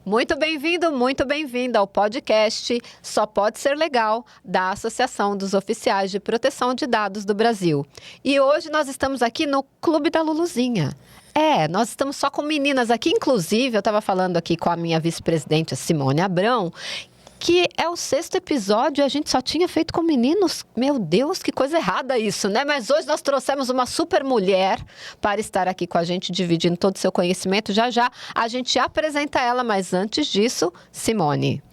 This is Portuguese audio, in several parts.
Muito bem-vinda ao podcast Só Pode Ser Legal, da Associação dos Oficiais de Proteção de Dados do Brasil. E hoje nós estamos aqui no Clube da Luluzinha. Nós estamos só com meninas aqui, inclusive eu estava falando aqui com a minha vice-presidente, Simone Abrão, que é o 6º episódio e a gente só tinha feito com meninos. Meu Deus, que coisa errada isso, né? Mas hoje nós trouxemos uma super mulher para estar aqui com a gente, dividindo todo o seu conhecimento. Já a gente apresenta ela, mas antes disso, Simone.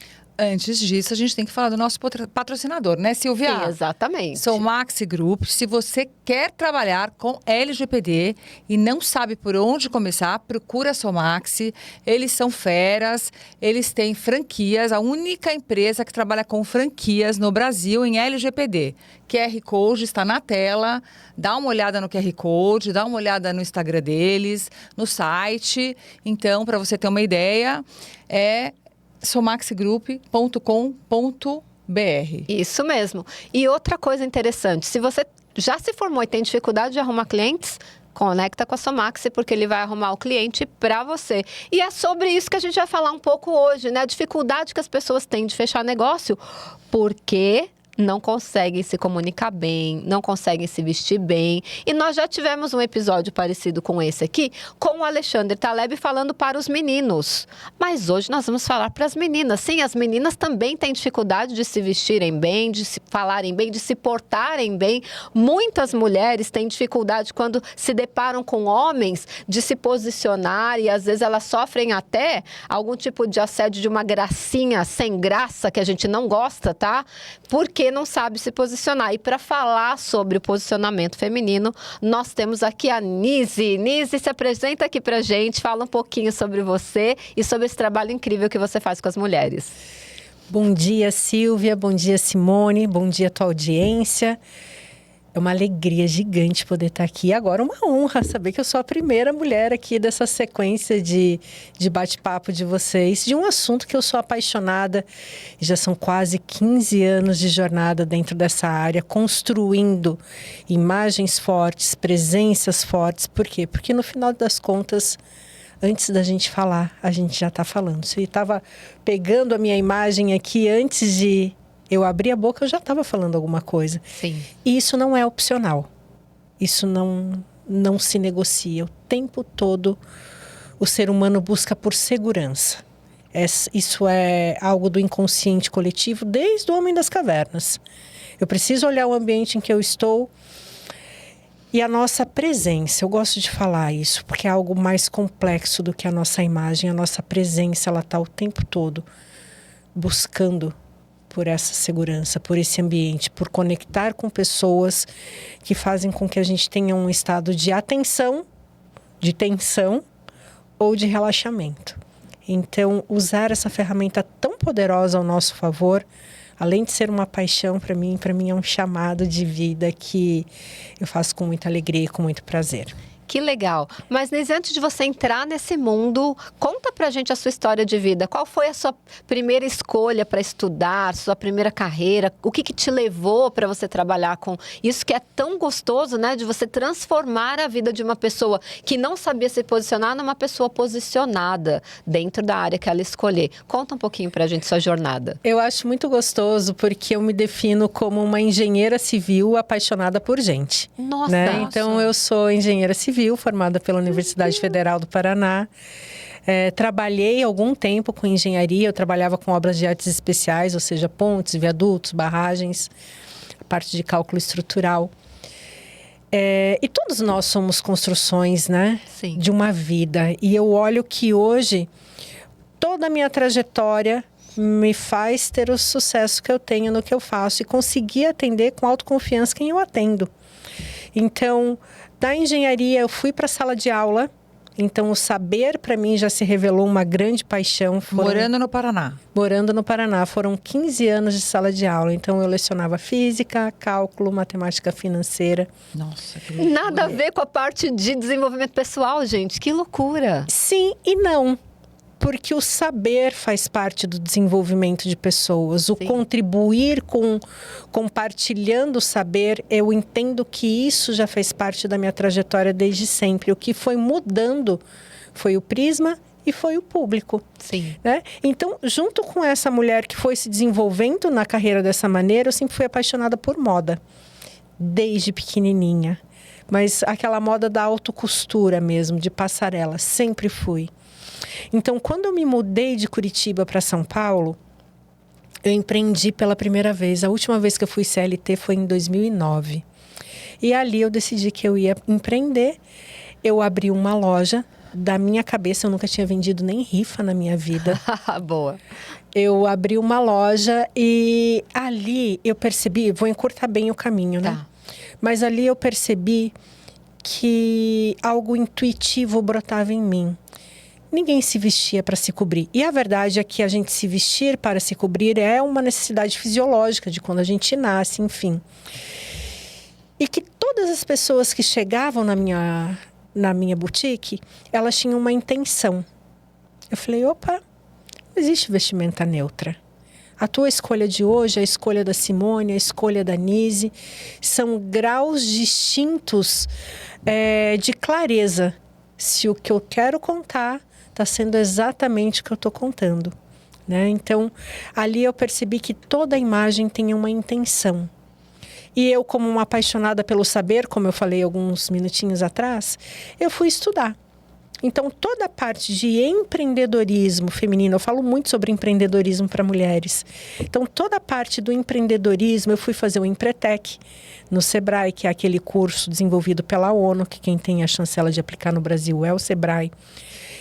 Antes disso, a gente tem que falar do nosso patrocinador, né, Silvia? Sim, exatamente. Somaxi Group. Se você quer trabalhar com LGPD e não sabe por onde começar, procura a Somaxi. Eles são feras, eles têm franquias, a única empresa que trabalha com franquias no Brasil em LGPD. QR Code está na tela, dá uma olhada no QR Code, dá uma olhada no Instagram deles, no site. Então, para você ter uma ideia, somaxigroup.com.br. Isso mesmo. E outra coisa interessante, se você já se formou e tem dificuldade de arrumar clientes, conecta com a Somaxi, porque ele vai arrumar o cliente para você. E é sobre isso que a gente vai falar um pouco hoje, né? A dificuldade que as pessoas têm de fechar negócio, porque não conseguem se comunicar bem, não conseguem se vestir bem. E nós já tivemos um episódio parecido com esse aqui, com o Alexandre Taleb falando para os meninos. Mas hoje nós vamos falar para as meninas. Sim, as meninas também têm dificuldade de se vestirem bem, de se falarem bem, de se portarem bem. Muitas mulheres têm dificuldade quando se deparam com homens de se posicionar e às vezes elas sofrem até algum tipo de assédio, de uma gracinha sem graça que a gente não gosta, tá? Porque não sabe se posicionar. E para falar sobre o posicionamento feminino, nós temos aqui a Nise. Nise, se apresenta aqui pra gente, fala um pouquinho sobre você e sobre esse trabalho incrível que você faz com as mulheres. Bom dia, Silvia. Bom dia, Simone. Bom dia, tua audiência. É uma alegria gigante poder estar aqui. Agora uma honra saber que eu sou a primeira mulher aqui dessa sequência de bate-papo de vocês, de um assunto que eu sou apaixonada. Já são quase 15 anos de jornada dentro dessa área, construindo imagens fortes, presenças fortes. Por quê? Porque no final das contas, antes da gente falar, a gente já está falando. Se estava pegando a minha imagem aqui antes de eu abri a boca, eu já estava falando alguma coisa. Sim. E isso não é opcional. Isso não se negocia. O tempo todo, o ser humano busca por segurança. Isso é algo do inconsciente coletivo desde o homem das cavernas. Eu preciso olhar o ambiente em que eu estou e a nossa presença. Eu gosto de falar isso, porque é algo mais complexo do que a nossa imagem. A nossa presença, ela está o tempo todo buscando por essa segurança, por esse ambiente, por conectar com pessoas que fazem com que a gente tenha um estado de atenção, de tensão ou de relaxamento. Então, usar essa ferramenta tão poderosa ao nosso favor, além de ser uma paixão para mim é um chamado de vida que eu faço com muita alegria e com muito prazer. Que legal. Mas, Nise, antes de você entrar nesse mundo, conta pra gente a sua história de vida. Qual foi a sua primeira escolha para estudar, sua primeira carreira? O que te levou para você trabalhar com isso que é tão gostoso, né? De você transformar a vida de uma pessoa que não sabia se posicionar numa pessoa posicionada dentro da área que ela escolher. Conta um pouquinho pra gente sua jornada. Eu acho muito gostoso porque eu me defino como uma engenheira civil apaixonada por gente. Nossa! Né? Então, eu sou engenheira civil, formada pela Universidade Federal do Paraná. Trabalhei algum tempo com engenharia, eu trabalhava com obras de artes especiais, ou seja, pontes, viadutos, barragens, a parte de cálculo estrutural. E todos nós somos construções, né? Sim. De uma vida. E eu olho que hoje, toda a minha trajetória me faz ter o sucesso que eu tenho no que eu faço e conseguir atender com autoconfiança quem eu atendo. Então, da engenharia, eu fui para a sala de aula. Então, o saber, para mim, já se revelou uma grande paixão. Morando no Paraná. Morando no Paraná. Foram 15 anos de sala de aula. Então, eu lecionava física, cálculo, matemática financeira. Nossa, que loucura. Nada a ver com a parte de desenvolvimento pessoal, gente. Que loucura. Sim e não. Porque o saber faz parte do desenvolvimento de pessoas. O Sim. contribuir com compartilhando o saber, eu entendo que isso já faz parte da minha trajetória desde sempre. O que foi mudando foi o prisma e foi o público. Sim. Né? Então, junto com essa mulher que foi se desenvolvendo na carreira dessa maneira, eu sempre fui apaixonada por moda, desde pequenininha. Mas aquela moda da autocostura mesmo, de passarela, sempre fui. Então, quando eu me mudei de Curitiba para São Paulo, eu empreendi pela primeira vez. A última vez que eu fui CLT foi em 2009. E ali eu decidi que eu ia empreender. Eu abri uma loja. Da minha cabeça, eu nunca tinha vendido nem rifa na minha vida. Boa. Eu abri uma loja e ali eu percebi... Vou encurtar bem o caminho, né? Tá. Mas ali eu percebi que algo intuitivo brotava em mim. Ninguém se vestia para se cobrir. E a verdade é que a gente se vestir para se cobrir é uma necessidade fisiológica de quando a gente nasce, enfim. E que todas as pessoas que chegavam na minha boutique, elas tinham uma intenção. Eu falei, opa, não existe vestimenta neutra. A tua escolha de hoje, a escolha da Simone, a escolha da Nise, são graus distintos de clareza. Se o que eu quero contar está sendo exatamente o que eu estou contando, né? Então, ali eu percebi que toda imagem tem uma intenção. E eu, como uma apaixonada pelo saber, como eu falei alguns minutinhos atrás, eu fui estudar. Então, toda a parte de empreendedorismo feminino, eu falo muito sobre empreendedorismo para mulheres. Então, toda a parte do empreendedorismo, eu fui fazer o Empretec no Sebrae, que é aquele curso desenvolvido pela ONU, que quem tem a chancela de aplicar no Brasil é o Sebrae.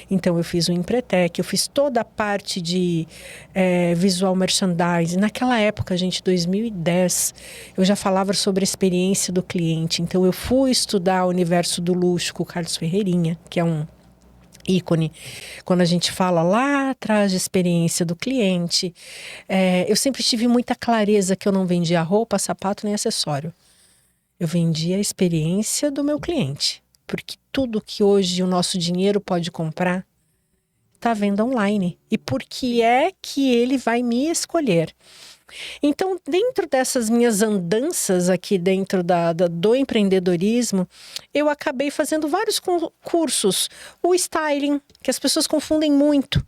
Então, eu fiz o Empretec, eu fiz toda a parte de visual merchandising. Naquela época, gente, 2010, eu já falava sobre a experiência do cliente. Então, eu fui estudar o universo do luxo com o Carlos Ferreirinha, que é um ícone. Quando a gente fala lá atrás de experiência do cliente, eu sempre tive muita clareza que eu não vendia roupa, sapato nem acessório. Eu vendia a experiência do meu cliente. Porque tudo que hoje o nosso dinheiro pode comprar está à venda online. E por que é que ele vai me escolher? Então, dentro dessas minhas andanças aqui dentro do empreendedorismo, eu acabei fazendo vários cursos. O styling, que as pessoas confundem muito.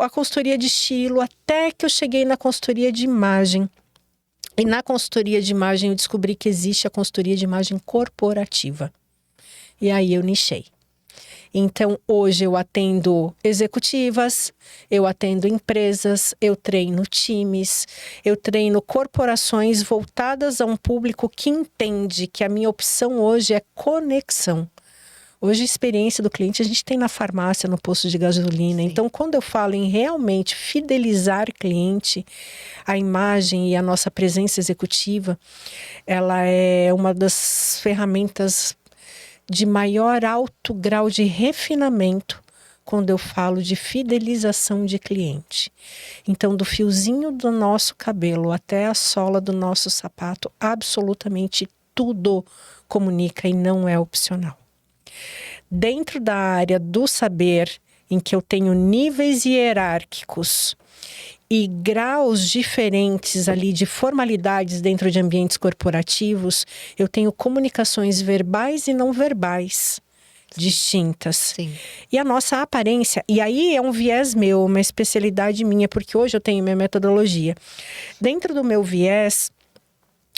A consultoria de estilo, até que eu cheguei na consultoria de imagem. E na consultoria de imagem eu descobri que existe a consultoria de imagem corporativa. E aí eu nichei. Então, hoje eu atendo executivas, eu atendo empresas, eu treino times, eu treino corporações voltadas a um público que entende que a minha opção hoje é conexão. Hoje a experiência do cliente a gente tem na farmácia, no posto de gasolina. Sim. Então, quando eu falo em realmente fidelizar cliente, a imagem e a nossa presença executiva, ela é uma das ferramentas de maior alto grau de refinamento quando eu falo de fidelização de cliente. Então, do fiozinho do nosso cabelo até a sola do nosso sapato, absolutamente tudo comunica e não é opcional. Dentro da área do saber, em que eu tenho níveis hierárquicos e graus diferentes ali de formalidades dentro de ambientes corporativos, eu tenho comunicações verbais e não verbais distintas. Sim. E a nossa aparência, e aí é um viés meu, uma especialidade minha, porque hoje eu tenho minha metodologia. Dentro do meu viés,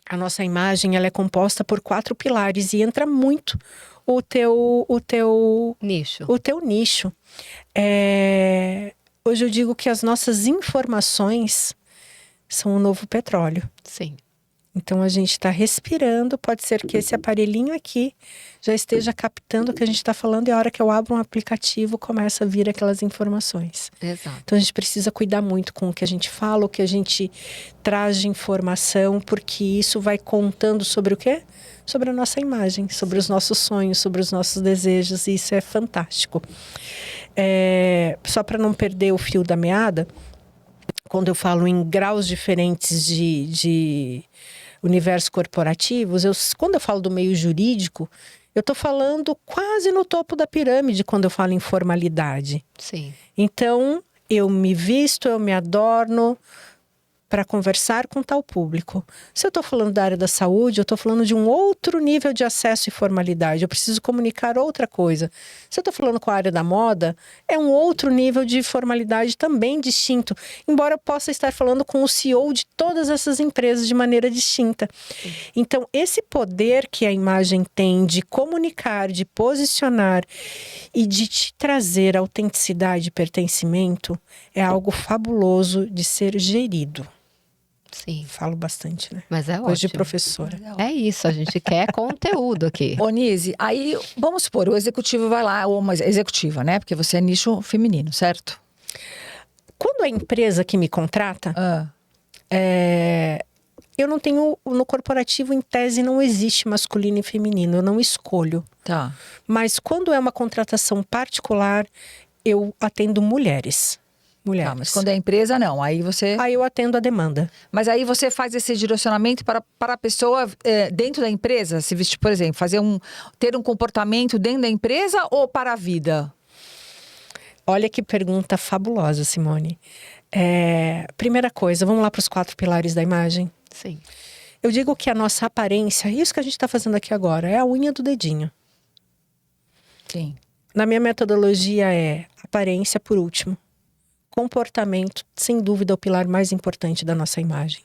a nossa imagem ela é composta por 4 pilares e entra muito o teu nicho. O teu nicho. Hoje eu digo que as nossas informações são o novo petróleo. Sim. Então a gente está respirando, pode ser que esse aparelhinho aqui já esteja captando o que a gente está falando e a hora que eu abro um aplicativo começa a vir aquelas informações. Exato. Então a gente precisa cuidar muito com o que a gente fala, o que a gente traz de informação, porque isso vai contando sobre o quê? Sobre a nossa imagem, sobre os nossos sonhos, sobre os nossos desejos, e isso é fantástico. Só para não perder o fio da meada, quando eu falo em graus diferentes de universo corporativos, quando eu falo do meio jurídico, eu estou falando quase no topo da pirâmide quando eu falo em formalidade. Sim. Então, eu me visto, eu me adorno para conversar com tal público. Se eu estou falando da área da saúde, eu estou falando de um outro nível de acesso e formalidade. Eu preciso comunicar outra coisa. Se eu estou falando com a área da moda, é um outro nível de formalidade também distinto. Embora eu possa estar falando com o CEO de todas essas empresas de maneira distinta. Então, esse poder que a imagem tem de comunicar, de posicionar e de te trazer autenticidade e pertencimento é algo fabuloso de ser gerido. Sim. Falo bastante, né? Mas é Coisa de ótimo. professora. É isso, a gente quer conteúdo aqui. Ô, Nise, aí, vamos supor, o executivo vai lá, ou uma executiva, né? Porque você é nicho feminino, certo? Quando a empresa que me contrata, eu não tenho, no corporativo, em tese, não existe masculino e feminino, eu não escolho. Tá. Mas quando é uma contratação particular, eu atendo mulheres. Tá, mas quando é empresa, não. Aí você... Aí eu atendo a demanda. Mas aí você faz esse direcionamento para a pessoa dentro da empresa, se vestir, por exemplo, ter um comportamento dentro da empresa ou para a vida? Olha que pergunta fabulosa, Simone. Primeira coisa, vamos lá para os 4 pilares da imagem? Sim. Eu digo que a nossa aparência, isso que a gente está fazendo aqui agora, é a unha do dedinho. Sim. Na minha metodologia é aparência por último. Comportamento, sem dúvida, é o pilar mais importante da nossa imagem.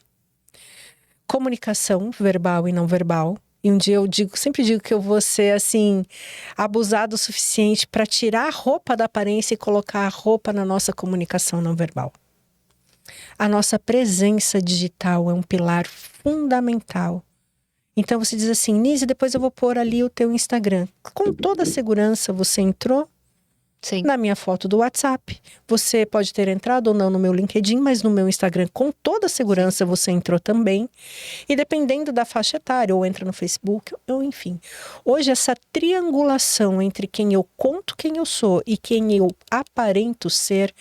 Comunicação, verbal e não verbal. E um dia sempre digo que eu vou ser, assim, abusado o suficiente para tirar a roupa da aparência e colocar a roupa na nossa comunicação não verbal. A nossa presença digital é um pilar fundamental. Então você diz assim, Nise, depois eu vou pôr ali o teu Instagram. Com toda a segurança, você entrou? Sim. Na minha foto do WhatsApp. Você pode ter entrado ou não no meu LinkedIn, mas no meu Instagram, com toda a segurança, você entrou também. E dependendo da faixa etária, ou entra no Facebook, ou enfim. Hoje, essa triangulação entre quem eu conto quem eu sou e quem eu aparento ser,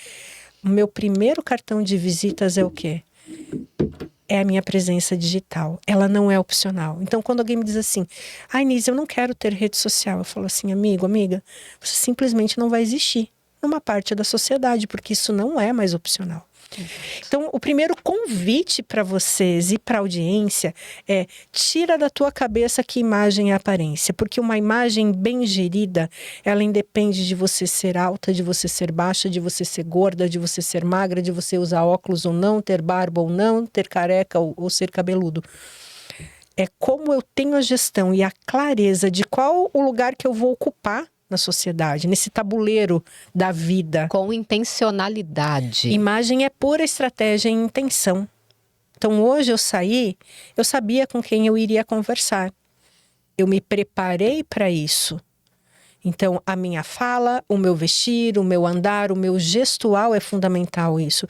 o meu primeiro cartão de visitas é o quê? É a minha presença digital. Ela não é opcional. Então, quando alguém me diz assim, ai, Nise, eu não quero ter rede social. Eu falo assim, amiga, você simplesmente não vai existir numa parte da sociedade, porque isso não é mais opcional. Então, o primeiro convite para vocês e para a audiência é tira da tua cabeça que imagem é aparência, porque uma imagem bem gerida, ela independe de você ser alta, de você ser baixa, de você ser gorda, de você ser magra, de você usar óculos ou não, ter barba ou não, ter careca ou ser cabeludo. É como eu tenho a gestão e a clareza de qual o lugar que eu vou ocupar na sociedade, nesse tabuleiro da vida. Com intencionalidade. Imagem é pura estratégia e intenção. Então, hoje eu saí, eu sabia com quem eu iria conversar. Eu me preparei para isso. Então, a minha fala, o meu vestir, o meu andar, o meu gestual é fundamental isso.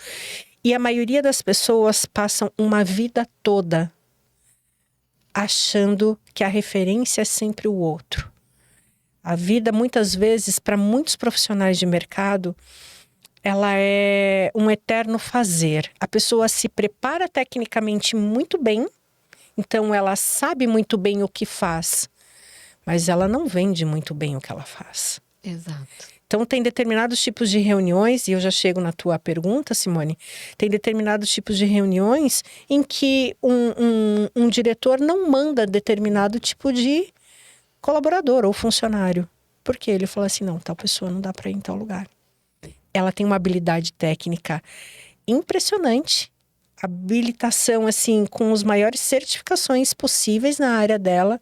E a maioria das pessoas passam uma vida toda achando que a referência é sempre o outro. A vida, muitas vezes, para muitos profissionais de mercado, ela é um eterno fazer. A pessoa se prepara tecnicamente muito bem, então ela sabe muito bem o que faz, mas ela não vende muito bem o que ela faz. Exato. Então, tem determinados tipos de reuniões, e eu já chego na tua pergunta, Simone, tem determinados tipos de reuniões em que um diretor não manda determinado tipo de colaborador ou funcionário. Porque ele fala assim, não, tal pessoa não dá para ir em tal lugar. Ela tem uma habilidade técnica impressionante, habilitação assim com as maiores certificações possíveis na área dela,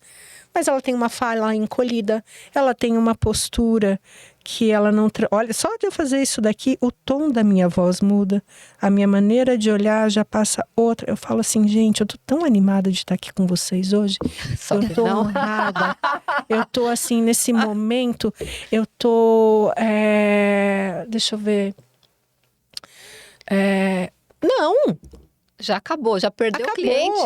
mas ela tem uma fala encolhida, ela tem uma postura que ela não... Olha, só de eu fazer isso daqui, o tom da minha voz muda, a minha maneira de olhar já passa outra. Eu falo assim, gente, eu tô tão animada de estar aqui com vocês hoje. Só eu que tô não. honrada. Eu tô assim, nesse momento, eu tô... deixa eu ver... Não! Já acabou, já perdeu o cliente.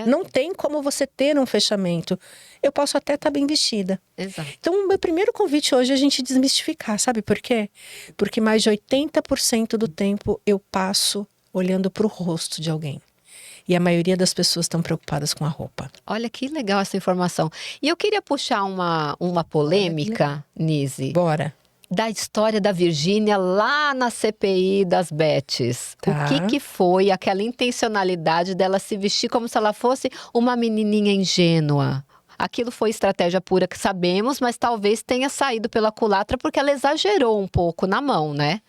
Não tem como você ter um fechamento. Eu posso até estar bem vestida. Exato. Então, o meu primeiro convite hoje é a gente desmistificar. Sabe por quê? Porque mais de 80% do tempo eu passo olhando para o rosto de alguém. E a maioria das pessoas estão preocupadas com a roupa. Olha que legal essa informação. E eu queria puxar uma polêmica, Nise. Bora. da história da Virgínia lá na CPI das Bets. Tá. O que foi aquela intencionalidade dela se vestir como se ela fosse uma menininha ingênua? Aquilo foi estratégia pura que sabemos, mas talvez tenha saído pela culatra porque ela exagerou um pouco na mão, né?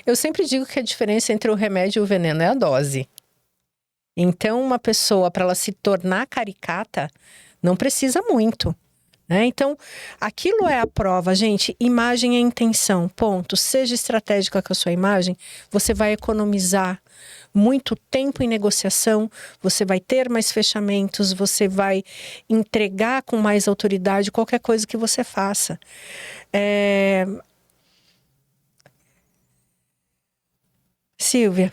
Eu sempre digo que a diferença entre o remédio e o veneno é a dose. Então, uma pessoa, para ela se tornar caricata, não precisa muito, né? Então, aquilo é a prova, gente. Imagem é intenção, ponto. Seja estratégica com a sua imagem, você vai economizar muito tempo em negociação, você vai ter mais fechamentos, você vai entregar com mais autoridade qualquer coisa que você faça. Silvia,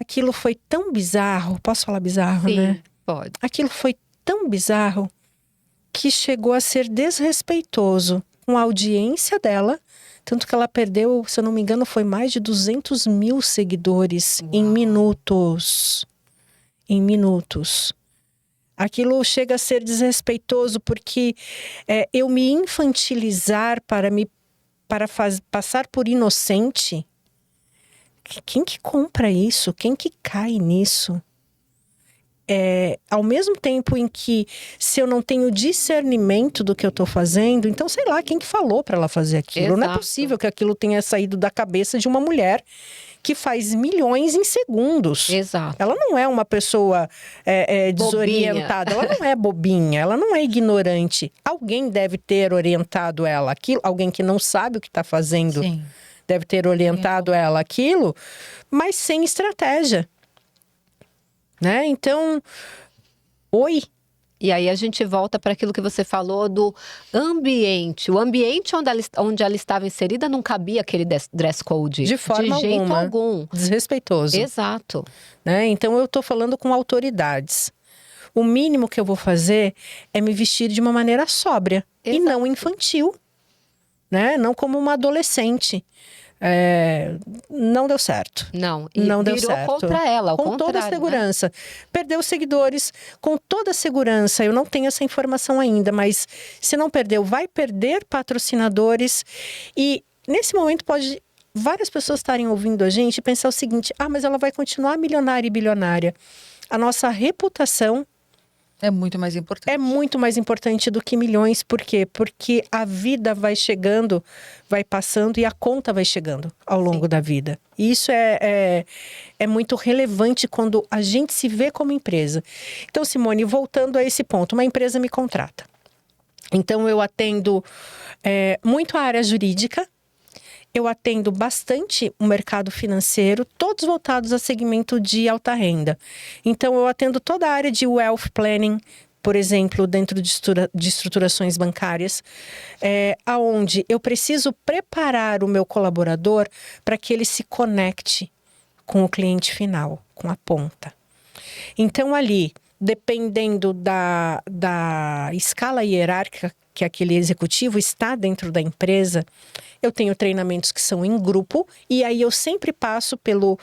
aquilo foi tão bizarro, posso falar bizarro, Sim, né? pode. Aquilo foi tão bizarro que chegou a ser desrespeitoso com a audiência dela, tanto que ela perdeu, se eu não me engano, foi mais de 200 mil seguidores em minutos. Em minutos. Aquilo chega a ser desrespeitoso porque eu me infantilizar para passar por inocente. Quem que compra isso? Quem que cai nisso? Ao mesmo tempo em que, se eu não tenho discernimento do que eu estou fazendo, então sei lá, quem que falou para ela fazer aquilo? Exato. Não é possível que aquilo tenha saído da cabeça de uma mulher que faz milhões em segundos. Exato. Ela não é uma pessoa desorientada, ela não é bobinha, ela não é ignorante. Alguém deve ter orientado ela aquilo, alguém que não sabe o que está fazendo. Sim. Deve ter orientado ela aquilo, mas sem estratégia. Né? Então, oi. E aí a gente volta para aquilo que você falou do ambiente. O ambiente onde ela estava inserida não cabia aquele dress code. De forma jeito alguma. algum. Desrespeitoso. Exato. Né? Então, eu estou falando com autoridades. O mínimo que eu vou fazer é me vestir de uma maneira sóbria. Exato. E não infantil. Né? Não como uma adolescente. Não deu certo. Não, e não deu virou certo. contra ela, ao com contrário, toda a segurança. Né? Perdeu seguidores, com toda a segurança. Eu não tenho essa informação ainda, mas se não perdeu, vai perder patrocinadores. E nesse momento pode várias pessoas estarem ouvindo a gente e pensar o seguinte: mas ela vai continuar milionária e bilionária. A nossa reputação é muito mais importante. É muito mais importante do que milhões. Por quê? Porque a vida vai chegando, vai passando e a conta vai chegando ao longo da vida. E isso é muito relevante quando a gente se vê como empresa. Então, Simone, voltando a esse ponto, uma empresa me contrata. Então, eu atendo muito a área jurídica. Eu atendo bastante o mercado financeiro, todos voltados a segmento de alta renda. Então, eu atendo toda a área de wealth planning, por exemplo, dentro de estruturações bancárias, aonde eu preciso preparar o meu colaborador para que ele se conecte com o cliente final, com a ponta. Então, ali, dependendo da escala hierárquica que aquele executivo está dentro da empresa, eu tenho treinamentos que são em grupo e aí eu sempre passo pelo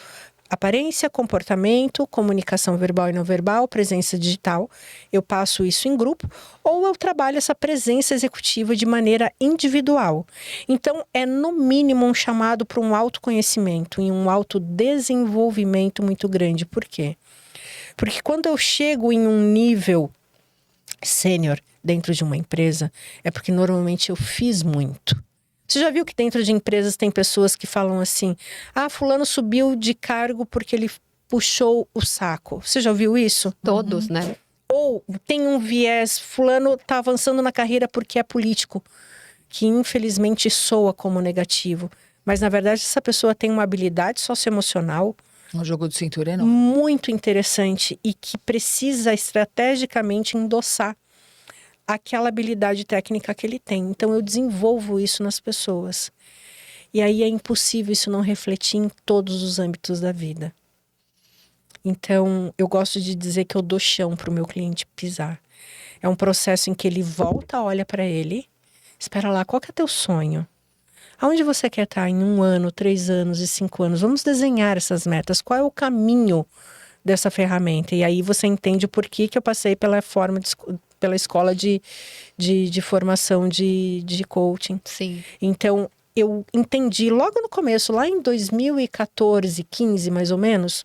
aparência, comportamento, comunicação verbal e não verbal, presença digital. Eu passo isso em grupo ou eu trabalho essa presença executiva de maneira individual. Então, é no mínimo um chamado para um autoconhecimento e um autodesenvolvimento muito grande. Por quê? Porque quando eu chego em um nível sênior dentro de uma empresa, é porque normalmente eu fiz muito. Você já viu que dentro de empresas tem pessoas que falam assim: fulano subiu de cargo porque ele puxou o saco. Você já ouviu isso? Todos, né? Ou tem um viés, fulano tá avançando na carreira porque é político, que infelizmente soa como negativo. Mas na verdade essa pessoa tem uma habilidade socioemocional um jogo de cintura enorme. Muito interessante e que precisa estrategicamente endossar aquela habilidade técnica que ele tem. Então, eu desenvolvo isso nas pessoas. E aí é impossível isso não refletir em todos os âmbitos da vida. Então, eu gosto de dizer que eu dou chão para o meu cliente pisar. É um processo em que ele volta, olha para ele, espera lá, qual que é teu sonho? Aonde você quer estar em 1 ano, 3 anos e 5 anos? Vamos desenhar essas metas. Qual é o caminho dessa ferramenta? E aí você entende o porquê que eu passei pela escola de formação de coaching. Sim. Então, eu entendi logo no começo, lá em 2014, 15 mais ou menos,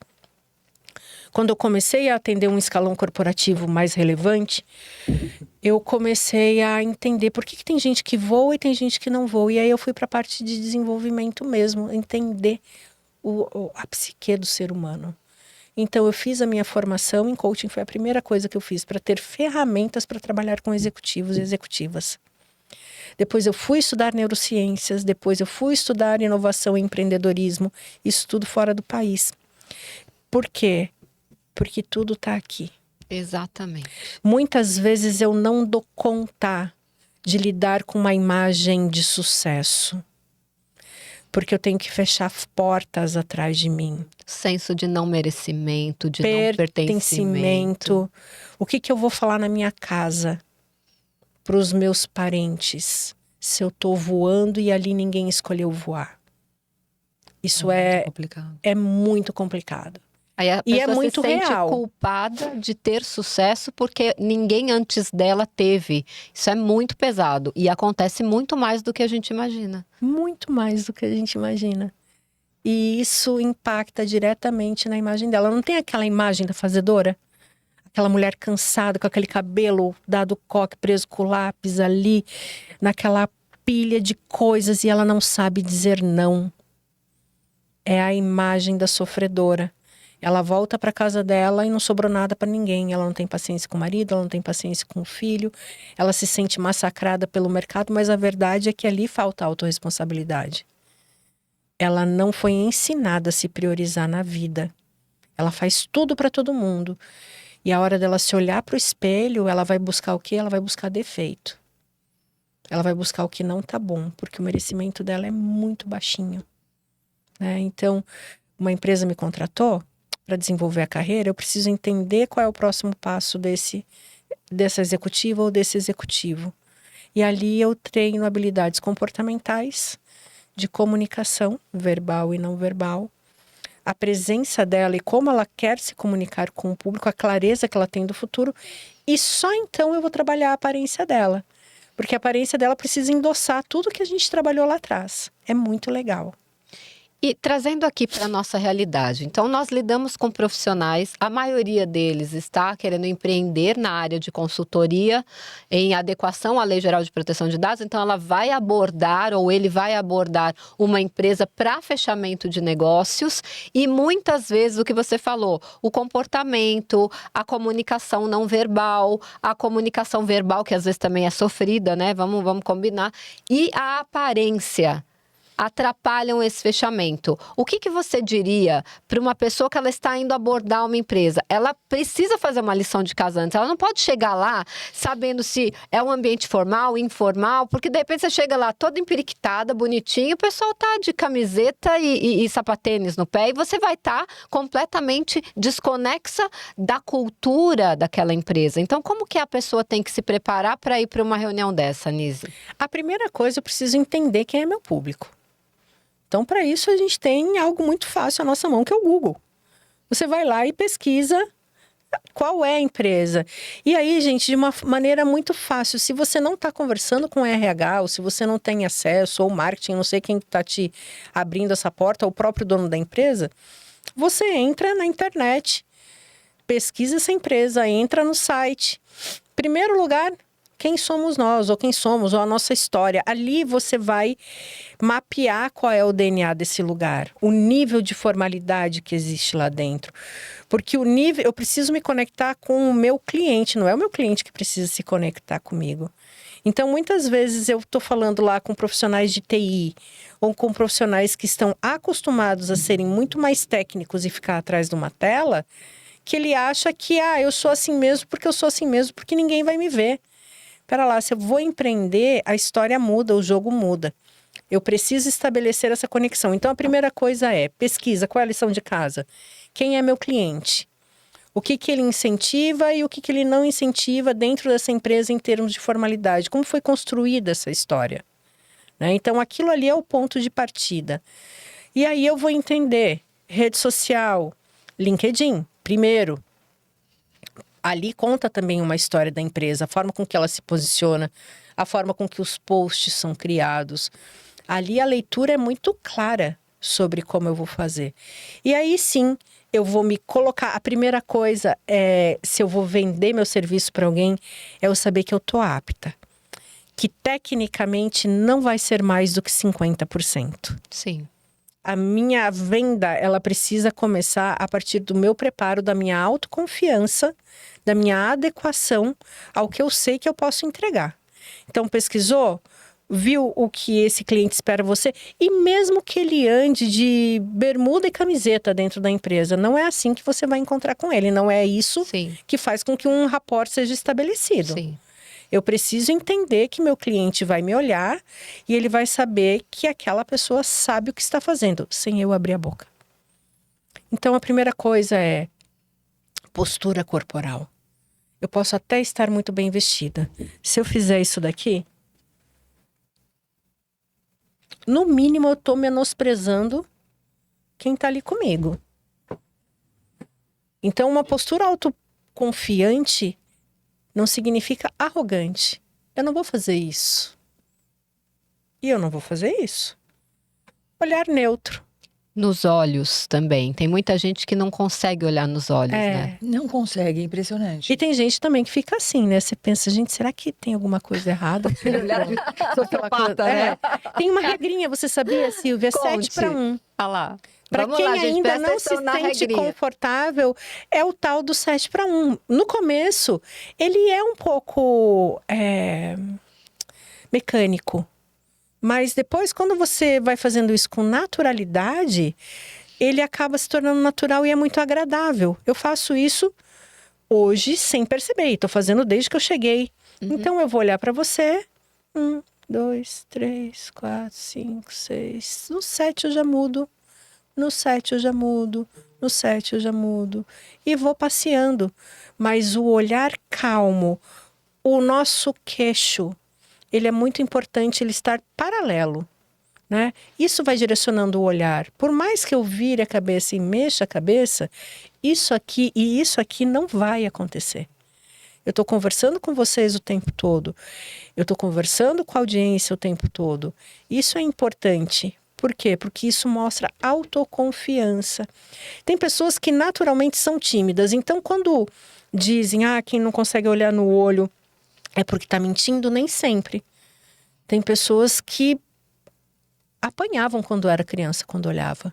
quando eu comecei a atender um escalão corporativo mais relevante, eu comecei a entender por que tem gente que voa e tem gente que não voa. E aí eu fui para a parte de desenvolvimento mesmo, entender a psique do ser humano. Então eu fiz a minha formação em coaching, foi a primeira coisa que eu fiz para ter ferramentas para trabalhar com executivos e executivas. Depois eu fui estudar neurociências, depois eu fui estudar inovação e empreendedorismo, isso tudo fora do país. Por quê? Porque tudo está aqui. Exatamente. Muitas vezes eu não dou conta de lidar com uma imagem de sucesso. Porque eu tenho que fechar portas atrás de mim. Senso de não merecimento, de não pertencimento. O que eu vou falar na minha casa para os meus parentes se eu estou voando e ali ninguém escolheu voar? Isso é muito complicado. Aí a E é pessoa muito se sente real. culpada de ter sucesso porque ninguém antes dela teve. Isso é muito pesado e acontece muito mais do que a gente imagina. Muito mais do que a gente imagina. E isso impacta diretamente na imagem dela. Não tem aquela imagem da fazedora? Aquela mulher cansada, com aquele cabelo dado coque, preso com lápis ali, naquela pilha de coisas e ela não sabe dizer não. É a imagem da sofredora. Ela volta para casa dela e não sobrou nada para ninguém. Ela não tem paciência com o marido, ela não tem paciência com o filho. Ela se sente massacrada pelo mercado, mas a verdade é que ali falta autorresponsabilidade. Ela não foi ensinada a se priorizar na vida. Ela faz tudo para todo mundo. E a hora dela se olhar para o espelho, ela vai buscar o quê? Ela vai buscar defeito. Ela vai buscar o que não tá bom, porque o merecimento dela é muito baixinho. Né? Então, uma empresa me contratou para desenvolver a carreira, eu preciso entender qual é o próximo passo dessa executiva ou desse executivo. E ali eu treino habilidades comportamentais, de comunicação, verbal e não verbal, a presença dela e como ela quer se comunicar com o público, a clareza que ela tem do futuro, e só então eu vou trabalhar a aparência dela. Porque a aparência dela precisa endossar tudo que a gente trabalhou lá atrás. É muito legal. E trazendo aqui para a nossa realidade, então nós lidamos com profissionais, a maioria deles está querendo empreender na área de consultoria em adequação à Lei Geral de Proteção de Dados, então ela vai abordar ou ele vai abordar uma empresa para fechamento de negócios e muitas vezes o que você falou, o comportamento, a comunicação não verbal, a comunicação verbal que às vezes também é sofrida, né? Vamos combinar, e a aparência atrapalham esse fechamento. O que você diria para uma pessoa que ela está indo abordar uma empresa? Ela precisa fazer uma lição de casa antes. Ela não pode chegar lá sabendo se é um ambiente formal, informal, porque de repente você chega lá toda empiriquitada, bonitinho, o pessoal tá de camiseta e sapatênis no pé e você vai estar completamente desconexa da cultura daquela empresa. Então, como que a pessoa tem que se preparar para ir para uma reunião dessa, Nise? A primeira coisa, eu preciso entender quem é meu público. Então, para isso, a gente tem algo muito fácil à nossa mão, que é o Google. Você vai lá e pesquisa qual é a empresa. E aí, gente, de uma maneira muito fácil, se você não está conversando com o RH, ou se você não tem acesso, ou marketing, não sei quem está te abrindo essa porta, ou o próprio dono da empresa, você entra na internet, pesquisa essa empresa, entra no site. Primeiro lugar, quem somos nós, ou quem somos, ou a nossa história. Ali você vai mapear qual é o DNA desse lugar, o nível de formalidade que existe lá dentro. Porque o nível, eu preciso me conectar com o meu cliente, não é o meu cliente que precisa se conectar comigo. Então, muitas vezes eu estou falando lá com profissionais de TI, ou com profissionais que estão acostumados a serem muito mais técnicos e ficar atrás de uma tela, que ele acha que, eu sou assim mesmo porque eu sou assim mesmo, porque ninguém vai me ver. Pera lá, se eu vou empreender, a história muda, o jogo muda. Eu preciso estabelecer essa conexão. Então, a primeira coisa é pesquisa. Qual é a lição de casa? Quem é meu cliente? O que ele incentiva e o que ele não incentiva dentro dessa empresa em termos de formalidade? Como foi construída essa história? Né? Então, aquilo ali é o ponto de partida. E aí eu vou entender rede social, LinkedIn, primeiro. Ali conta também uma história da empresa, a forma com que ela se posiciona, a forma com que os posts são criados. Ali a leitura é muito clara sobre como eu vou fazer. E aí sim, eu vou me colocar. A primeira coisa é, se eu vou vender meu serviço para alguém, é eu saber que eu tô apta. Que tecnicamente não vai ser mais do que 50%. Sim. A minha venda, ela precisa começar a partir do meu preparo, da minha autoconfiança, da minha adequação ao que eu sei que eu posso entregar. Então, pesquisou, viu o que esse cliente espera você, e mesmo que ele ande de bermuda e camiseta dentro da empresa, não é assim que você vai encontrar com ele, não é isso Sim. que faz com que um rapport seja estabelecido. Sim. Eu preciso entender que meu cliente vai me olhar e ele vai saber que aquela pessoa sabe o que está fazendo, sem eu abrir a boca. Então, a primeira coisa é postura corporal. Eu posso até estar muito bem vestida. Se eu fizer isso daqui, no mínimo eu estou menosprezando quem está ali comigo. Então, uma postura autoconfiante não significa arrogante. Eu não vou fazer isso. E eu não vou fazer isso. Olhar neutro. Nos olhos também. Tem muita gente que não consegue olhar nos olhos, né? Não consegue, é impressionante. E tem gente também que fica assim, né? Você pensa, gente, será que tem alguma coisa errada? Sociopata, né? Tem uma regrinha, você sabia, Silvia? Conte. 7-1. Olha lá. Para Vamos quem lá, gente, ainda presta não se atenção na sente regrinha. confortável, é o tal do 7-1. No começo, ele é um pouco mecânico. Mas depois, quando você vai fazendo isso com naturalidade, ele acaba se tornando natural e é muito agradável. Eu faço isso hoje sem perceber. Estou fazendo desde que eu cheguei. Então, eu vou olhar para você. 1, 2, 3, 4, 5, 6. No 7 eu já mudo. No 7 eu já mudo. No 7 eu já mudo. E vou passeando. Mas o olhar calmo, o nosso queixo, ele é muito importante ele estar paralelo, né? Isso vai direcionando o olhar. Por mais que eu vire a cabeça e mexa a cabeça, isso aqui e isso aqui não vai acontecer. Eu estou conversando com vocês o tempo todo. Eu estou conversando com a audiência o tempo todo. Isso é importante. Por quê? Porque isso mostra autoconfiança. Tem pessoas que naturalmente são tímidas. Então, quando dizem, quem não consegue olhar no olho é porque está mentindo, nem sempre. Tem pessoas que apanhavam quando era criança, quando olhava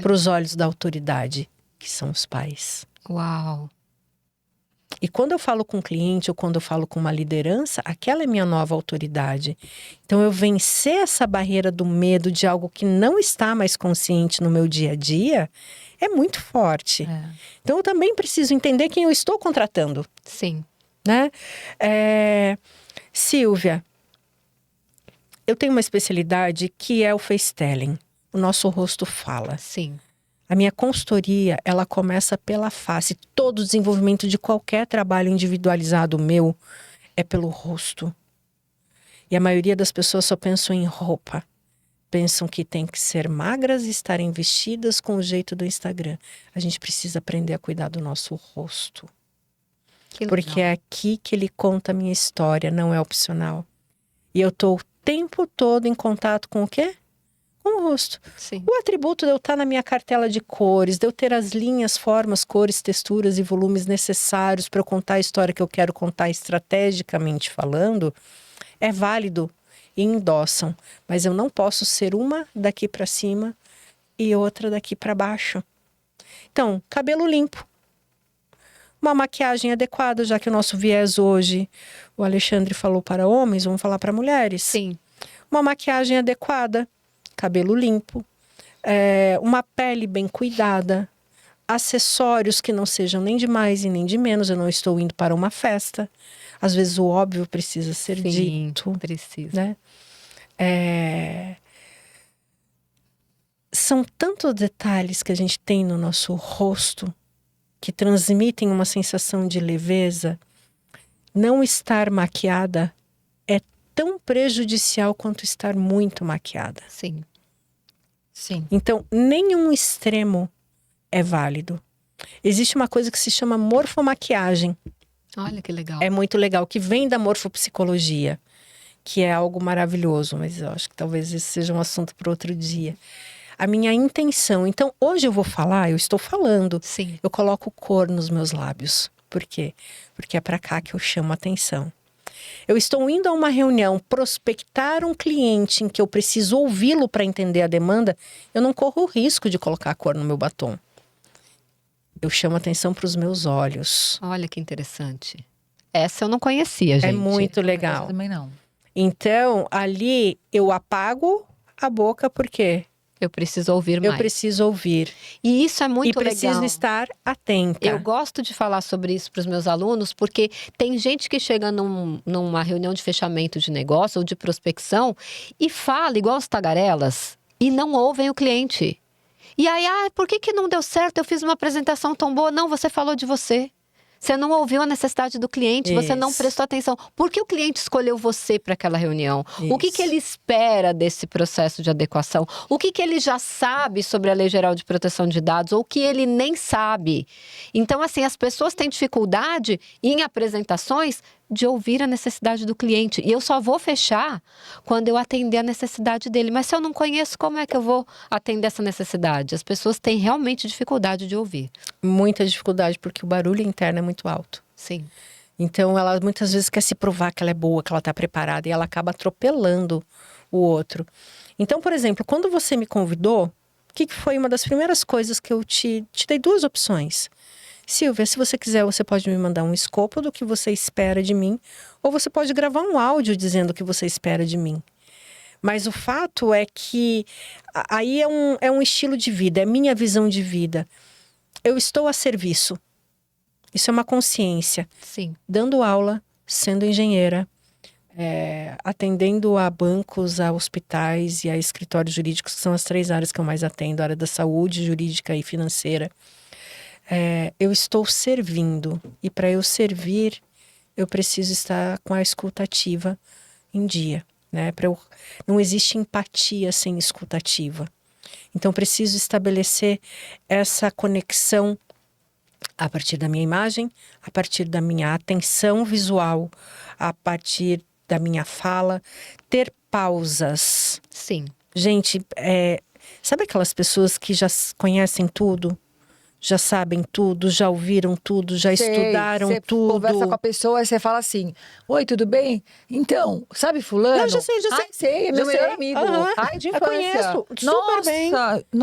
para os olhos da autoridade, que são os pais. Uau! E quando eu falo com um cliente ou quando eu falo com uma liderança, aquela é minha nova autoridade. Então, eu vencer essa barreira do medo de algo que não está mais consciente no meu dia a dia é muito forte. Então, eu também preciso entender quem eu estou contratando. Sim. Né? Silvia, eu tenho uma especialidade que é o face telling. O nosso rosto fala. Sim. A minha consultoria, ela começa pela face. Todo o desenvolvimento de qualquer trabalho individualizado meu é pelo rosto. E a maioria das pessoas só pensam em roupa. Pensam que tem que ser magras e estarem vestidas com o jeito do Instagram. A gente precisa aprender a cuidar do nosso rosto. Porque é aqui que ele conta a minha história, não é opcional. E eu tô o tempo todo em contato com o quê? Com o rosto. Sim. O atributo de eu estar na minha cartela de cores, de eu ter as linhas, formas, cores, texturas e volumes necessários para eu contar a história que eu quero contar estrategicamente falando, é válido e endossam. Mas eu não posso ser uma daqui para cima e outra daqui para baixo. Então, cabelo limpo. Uma maquiagem adequada, já que o nosso viés hoje, o Alexandre falou para homens, vamos falar para mulheres. Sim. Uma maquiagem adequada, cabelo limpo, uma pele bem cuidada, acessórios que não sejam nem de mais e nem de menos. Eu não estou indo para uma festa. Às vezes o óbvio precisa ser dito. Precisa. Né? São tantos detalhes que a gente tem no nosso rosto que transmitem uma sensação de leveza. Não estar maquiada é tão prejudicial quanto estar muito maquiada. Sim. Sim. Então, nenhum extremo é válido. Existe uma coisa que se chama morfomaquiagem. Olha que legal. É muito legal, que vem da morfopsicologia. que é algo maravilhoso, mas eu acho que talvez esse seja um assunto para outro dia. A minha intenção. Então, hoje eu vou falar, eu estou falando. Sim. Eu coloco cor nos meus lábios. Por quê? Porque é para cá que eu chamo a atenção. Eu estou indo a uma reunião prospectar um cliente em que eu preciso ouvi-lo para entender a demanda, eu não corro o risco de colocar a cor no meu batom. Eu chamo atenção para os meus olhos. Olha que interessante. Essa eu não conhecia, gente. É muito Eu legal. também não. Então, ali eu apago a boca porque Eu preciso ouvir eu mais. preciso ouvir. E isso é muito E preciso legal. estar atenta. Eu gosto de falar sobre isso para os meus alunos, porque tem gente que chega numa reunião de fechamento de negócio ou de prospecção e fala igual os tagarelas e não ouvem o cliente. E aí, por que não deu certo? Eu fiz uma apresentação tão boa. Não, você falou de você. Você não ouviu a necessidade do cliente, você não Isso. prestou atenção. Por que o cliente escolheu você para aquela reunião? O que Isso. ele espera desse processo de adequação? O que ele já sabe sobre a Lei Geral de Proteção de Dados ou o que ele nem sabe? Então, assim, as pessoas têm dificuldade em apresentações de ouvir a necessidade do cliente. E eu só vou fechar quando eu atender a necessidade dele. Mas se eu não conheço, como é que eu vou atender essa necessidade? As pessoas têm realmente dificuldade de ouvir. Muita dificuldade, porque o barulho interno é muito alto. Sim. Então, ela muitas vezes quer se provar que ela é boa, que ela está preparada, e ela acaba atropelando o outro. Então, por exemplo, quando você me convidou, o que foi uma das primeiras coisas que eu te dei duas opções. Silvia, se você quiser, você pode me mandar um escopo do que você espera de mim, ou você pode gravar um áudio dizendo o que você espera de mim. Mas o fato é que aí é um estilo de vida, é minha visão de vida. Eu estou a serviço. Isso é uma consciência. Sim. Dando aula, sendo engenheira, atendendo a bancos, a hospitais e a escritórios jurídicos, que são as 3 áreas que eu mais atendo, a área da saúde, jurídica e financeira. Eu estou servindo. E para eu servir, eu preciso estar com a escuta ativa em dia. Né? Não existe empatia sem escuta ativa. Então, preciso estabelecer essa conexão a partir da minha imagem, a partir da minha atenção visual, a partir da minha fala, ter pausas. Sim. Gente, sabe aquelas pessoas que já conhecem tudo? Já sabem tudo, já ouviram tudo, já estudaram tudo. Você conversa com a pessoa e você fala assim: oi, tudo bem? Então, sabe fulano? Eu já sei. Ai, sei, é meu melhor amigo. Ai, de Eu infância. conheço super Nossa, bem.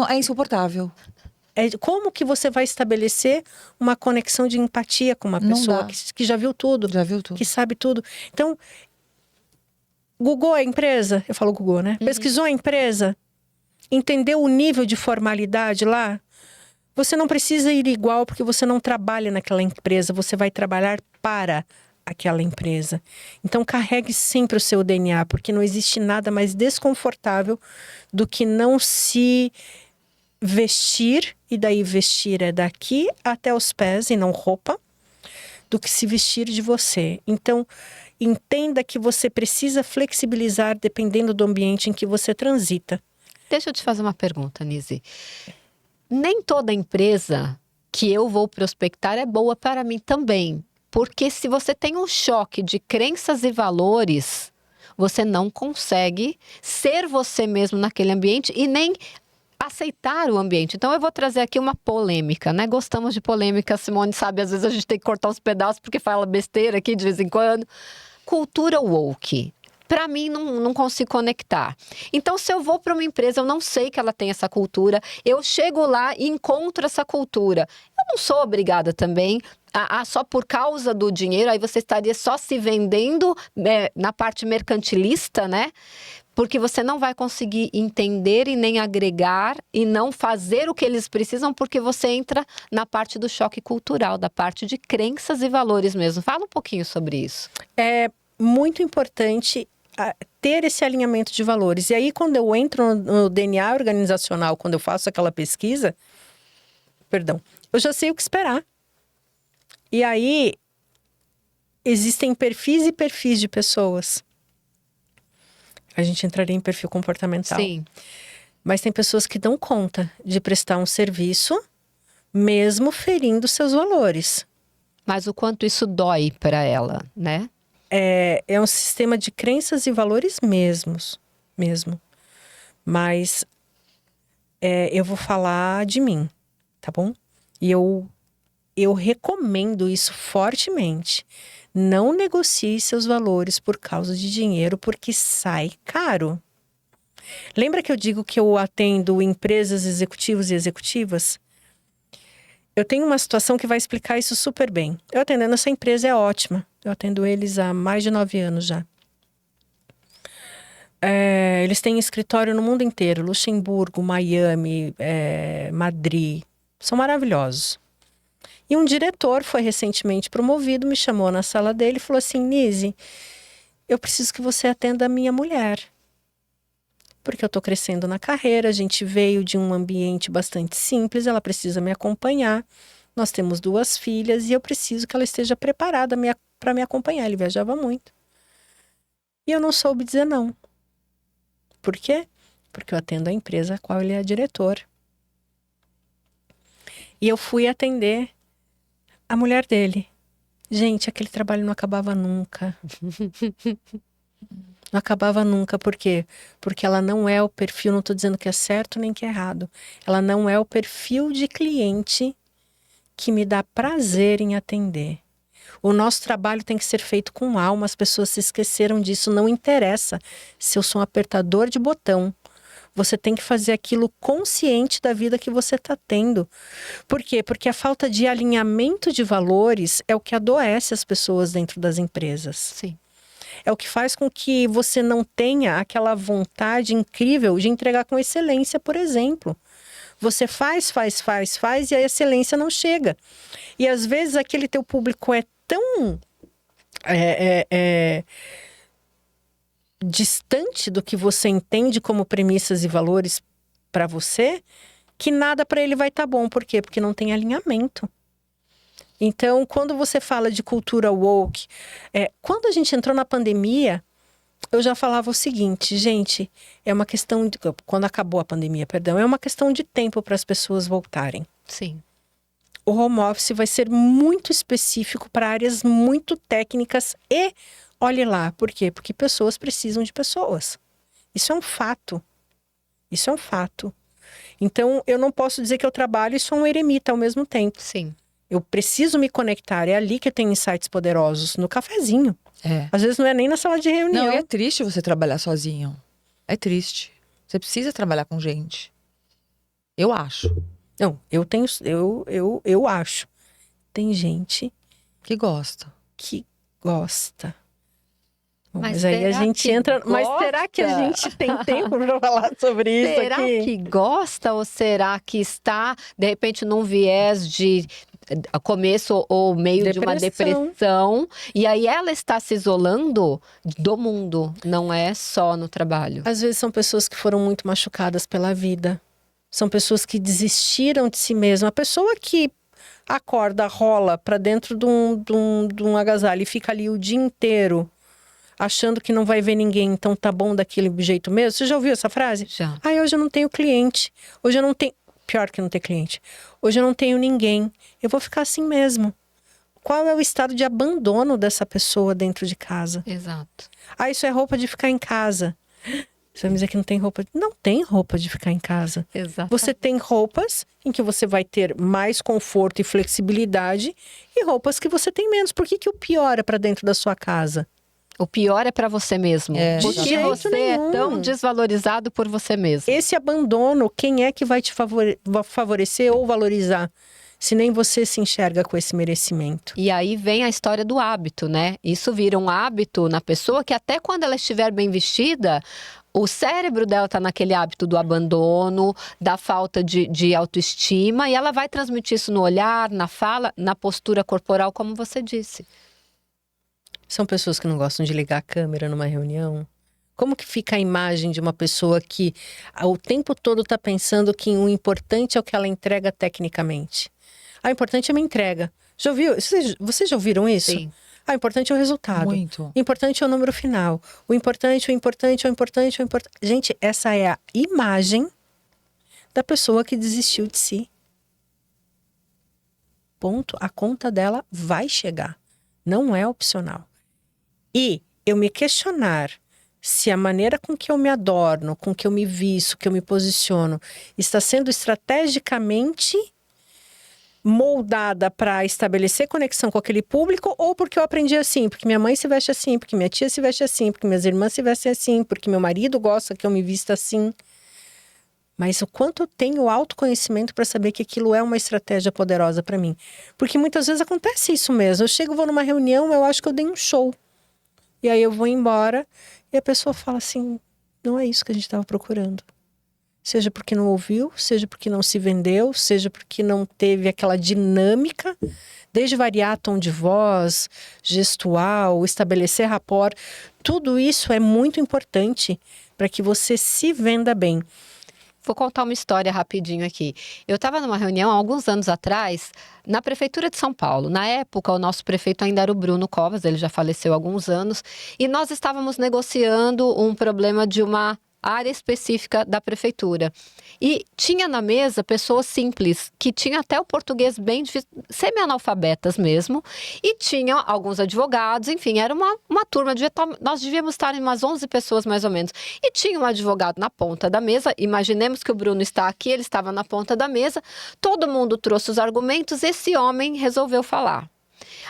É insuportável. Como que você vai estabelecer uma conexão de empatia com uma Não pessoa dá. que já viu tudo? Já viu tudo. Que sabe tudo. Então, Google a empresa, eu falo Google, né? Pesquisou a empresa, entendeu o nível de formalidade lá? Você não precisa ir igual porque você não trabalha naquela empresa, você vai trabalhar para aquela empresa. Então, carregue sempre o seu DNA, porque não existe nada mais desconfortável do que não se vestir, e daí vestir é daqui até os pés e não roupa, do que se vestir de você. Então, entenda que você precisa flexibilizar dependendo do ambiente em que você transita. Deixa eu te fazer uma pergunta, Nise. Nem toda empresa que eu vou prospectar é boa para mim também. Porque se você tem um choque de crenças e valores, você não consegue ser você mesmo naquele ambiente e nem aceitar o ambiente. Então eu vou trazer aqui uma polêmica, né? Gostamos de polêmica, Simone sabe, às vezes a gente tem que cortar os pedaços porque fala besteira aqui de vez em quando. Cultura woke. Para mim, não consigo conectar. Então, se eu vou para uma empresa, eu não sei que ela tem essa cultura, eu chego lá e encontro essa cultura. Eu não sou obrigada também só por causa do dinheiro, aí você estaria só se vendendo na parte mercantilista, né? Porque você não vai conseguir entender e nem agregar e não fazer o que eles precisam, porque você entra na parte do choque cultural, da parte de crenças e valores mesmo. Fala um pouquinho sobre isso. É muito importante ter esse alinhamento de valores. E aí, quando eu entro no DNA organizacional, quando eu faço aquela pesquisa, eu já sei o que esperar. E aí, existem perfis e perfis de pessoas. A gente entraria em perfil comportamental. Sim. Mas tem pessoas que dão conta de prestar um serviço, mesmo ferindo seus valores. Mas o quanto isso dói para ela, né? é um sistema de crenças e valores mesmo. Mas eu vou falar de mim, tá bom? E eu recomendo isso fortemente. Não negocie seus valores por causa de dinheiro, porque sai caro. Lembra que eu digo que eu atendo empresas, executivos e executivas? Eu tenho uma situação que vai explicar isso super bem. Eu atendendo essa empresa é ótima. Eu atendo eles há mais de 9 anos já. Eles têm escritório no mundo inteiro. Luxemburgo, Miami, Madrid. São maravilhosos. E um diretor foi recentemente promovido, me chamou na sala dele e falou assim: Nise, eu preciso que você atenda a minha mulher. Porque eu estou crescendo na carreira, a gente veio de um ambiente bastante simples, ela precisa me acompanhar. Nós temos 2 filhas e eu preciso que ela esteja preparada para me acompanhar. Ele viajava muito. E eu não soube dizer não. Por quê? Porque eu atendo a empresa a qual ele é diretor. E eu fui atender a mulher dele. Gente, aquele trabalho não acabava nunca. Não acabava nunca, por quê? Porque ela não é o perfil, não estou dizendo que é certo nem que é errado. Ela não é o perfil de cliente que me dá prazer em atender. O nosso trabalho tem que ser feito com alma, as pessoas se esqueceram disso, não interessa se eu sou um apertador de botão. Você tem que fazer aquilo consciente da vida que você está tendo. Por quê? Porque a falta de alinhamento de valores é o que adoece as pessoas dentro das empresas. Sim. É o que faz com que você não tenha aquela vontade incrível de entregar com excelência, por exemplo. Você faz e a excelência não chega. E às vezes aquele teu público é tão distante do que você entende como premissas e valores para você, que nada para ele vai estar bom. Por quê? Porque não tem alinhamento. Então, quando você fala de cultura woke, quando a gente entrou na pandemia, eu já falava o seguinte, gente, é uma questão de... Quando acabou a pandemia, perdão, é uma questão de tempo para as pessoas voltarem. Sim. O home office vai ser muito específico para áreas muito técnicas e, olhe lá, por quê? Porque pessoas precisam de pessoas. Isso é um fato. Isso é um fato. Então, eu não posso dizer que eu trabalho e sou um eremita ao mesmo tempo. Sim. Eu preciso me conectar. É ali que eu tenho insights poderosos, no cafezinho. Às vezes não é nem na sala de reunião. Não, é triste você trabalhar sozinho. É triste. Você precisa trabalhar com gente. Eu acho. Não, eu acho. Tem gente Que gosta. que gosta. Bom, Mas mas aí a será gente que entra... Mas gosta? será que a gente tem tempo para falar sobre isso Será aqui? que gosta ou será que está, de repente, num viés de começo ou meio de uma depressão? E aí ela está se isolando do mundo, não é só no trabalho. Às vezes são pessoas que foram muito machucadas pela vida. São pessoas que desistiram de si mesma. A pessoa que acorda, rola para dentro de um agasalho e fica ali o dia inteiro achando que não vai ver ninguém, então tá bom daquele jeito mesmo. Você já ouviu essa frase? Já. Hoje eu não tenho cliente. Hoje eu não tenho... Pior que não ter cliente. Hoje eu não tenho ninguém. Eu vou ficar assim mesmo. Qual é o estado de abandono dessa pessoa dentro de casa? Exato. Isso é roupa de ficar em casa. Você vai me dizer que não tem roupa? Não tem roupa de ficar em casa. Exato. Você tem roupas em que você vai ter mais conforto e flexibilidade e roupas que você tem menos. Por que o pior é para dentro da sua casa? O pior é para você mesmo. De Porque jeito você nenhum. é tão desvalorizado por você mesmo. Esse abandono, quem é que vai te favorecer ou valorizar? Se nem você se enxerga com esse merecimento. E aí vem a história do hábito, né? Isso vira um hábito na pessoa que até quando ela estiver bem vestida, o cérebro dela está naquele hábito do abandono, da falta de autoestima, e ela vai transmitir isso no olhar, na fala, na postura corporal, como você disse. São pessoas que não gostam de ligar a câmera numa reunião. Como que fica a imagem de uma pessoa que o tempo todo está pensando que o importante é o que ela entrega tecnicamente? O importante é uma entrega. Já ouviu? Vocês já ouviram isso? Sim. O importante é o resultado. Muito. O importante é o número final. O importante. Gente, essa é a imagem da pessoa que desistiu de si. Ponto. A conta dela vai chegar. Não é opcional. E eu me questionar se a maneira com que eu me adorno, com que eu me visto, que eu me posiciono, está sendo estrategicamente moldada para estabelecer conexão com aquele público, ou porque eu aprendi assim, porque minha mãe se veste assim, porque minha tia se veste assim, porque minhas irmãs se vestem assim, porque meu marido gosta que eu me vista assim. Mas o quanto eu tenho autoconhecimento para saber que aquilo é uma estratégia poderosa para mim. Porque muitas vezes acontece isso mesmo. Eu chego, vou numa reunião, eu acho que eu dei um show. E aí eu vou embora e a pessoa fala assim, não é isso que a gente estava procurando. Seja porque não ouviu, seja porque não se vendeu, seja porque não teve aquela dinâmica, desde variar tom de voz, gestual, estabelecer rapport. Tudo isso é muito importante para que você se venda bem. Vou contar uma história rapidinho aqui. Eu estava numa reunião há alguns anos atrás, na Prefeitura de São Paulo. Na época, o nosso prefeito ainda era o Bruno Covas, ele já faleceu há alguns anos, e nós estávamos negociando um problema de uma área específica da prefeitura. E tinha na mesa pessoas simples, que tinham até o português bem difícil, semi-analfabetas mesmo, e tinha alguns advogados, enfim, era uma turma, nós devíamos estar em umas 11 pessoas mais ou menos. E tinha um advogado na ponta da mesa, imaginemos que o Bruno está aqui, ele estava na ponta da mesa, todo mundo trouxe os argumentos, esse homem resolveu falar.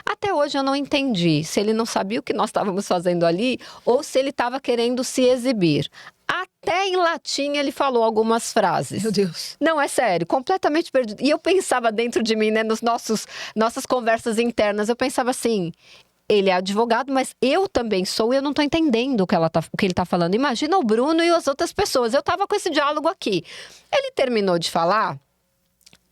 Até hoje eu não entendi se ele não sabia o que nós estávamos fazendo ali ou se ele estava querendo se exibir. Até em latim ele falou algumas frases. Meu Deus. Não, é sério, completamente perdido. E eu pensava dentro de mim, né, nossas conversas internas, eu pensava assim, ele é advogado, mas eu também sou e eu não estou entendendo o que ele está falando. Imagina o Bruno e as outras pessoas. Eu estava com esse diálogo aqui. Ele terminou de falar,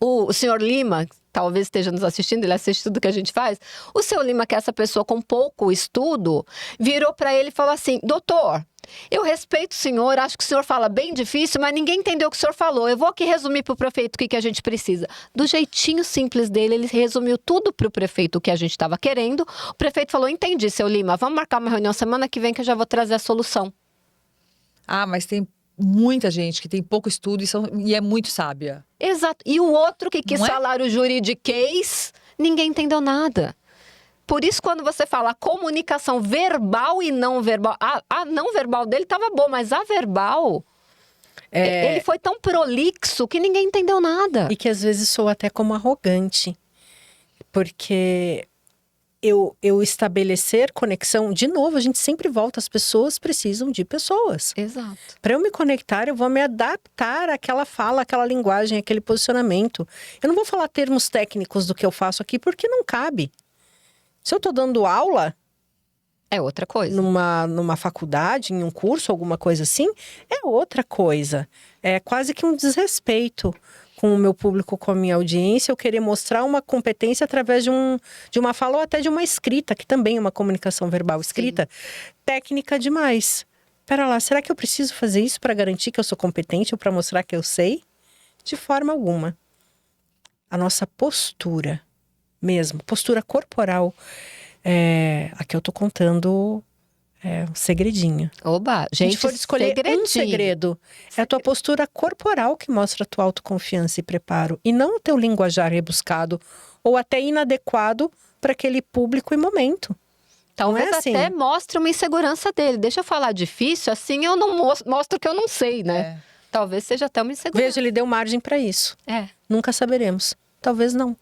o senhor Lima, talvez esteja nos assistindo, ele assiste tudo que a gente faz. O senhor Lima, que é essa pessoa com pouco estudo, virou para ele e falou assim, doutor, eu respeito o senhor, acho que o senhor fala bem difícil, mas ninguém entendeu o que o senhor falou. Eu vou aqui resumir para o prefeito o que a gente precisa. Do jeitinho simples dele, ele resumiu tudo para o prefeito o que a gente estava querendo. O prefeito falou, entendi, seu Lima, vamos marcar uma reunião semana que vem que eu já vou trazer a solução. Ah, mas tem muita gente que tem pouco estudo e é muito sábia. Exato. E o outro que quis Não é? falar o juridiquês, ninguém entendeu nada. Por isso, quando você fala comunicação verbal e não verbal, a não verbal dele estava boa, mas a verbal, ele foi tão prolixo que ninguém entendeu nada. E que às vezes sou até como arrogante. Porque eu estabelecer conexão, de novo, a gente sempre volta, as pessoas precisam de pessoas. Exato. Para eu me conectar, eu vou me adaptar àquela fala, àquela linguagem, àquele posicionamento. Eu não vou falar termos técnicos do que eu faço aqui, porque não cabe. Se eu estou dando aula É outra coisa. numa faculdade, em um curso, alguma coisa assim, é outra coisa. É quase que um desrespeito com o meu público, com a minha audiência, eu querer mostrar uma competência através de uma fala ou até de uma escrita, que também é uma comunicação verbal escrita, técnica demais. Pera lá, será que eu preciso fazer isso para garantir que eu sou competente ou para mostrar que eu sei? De forma alguma. A nossa postura mesmo, postura corporal, aqui eu tô contando um segredinho. Oba, Se a gente, gente for escolher um segredo, é a tua postura corporal que mostra a tua autoconfiança e preparo, e não o teu linguajar rebuscado ou até inadequado para aquele público e momento. Talvez Não é assim. até mostre uma insegurança dele. Deixa eu falar difícil, assim eu não mostro que eu não sei, né? Talvez seja até uma insegurança. Veja, ele deu margem para isso. É. Nunca saberemos. Talvez não.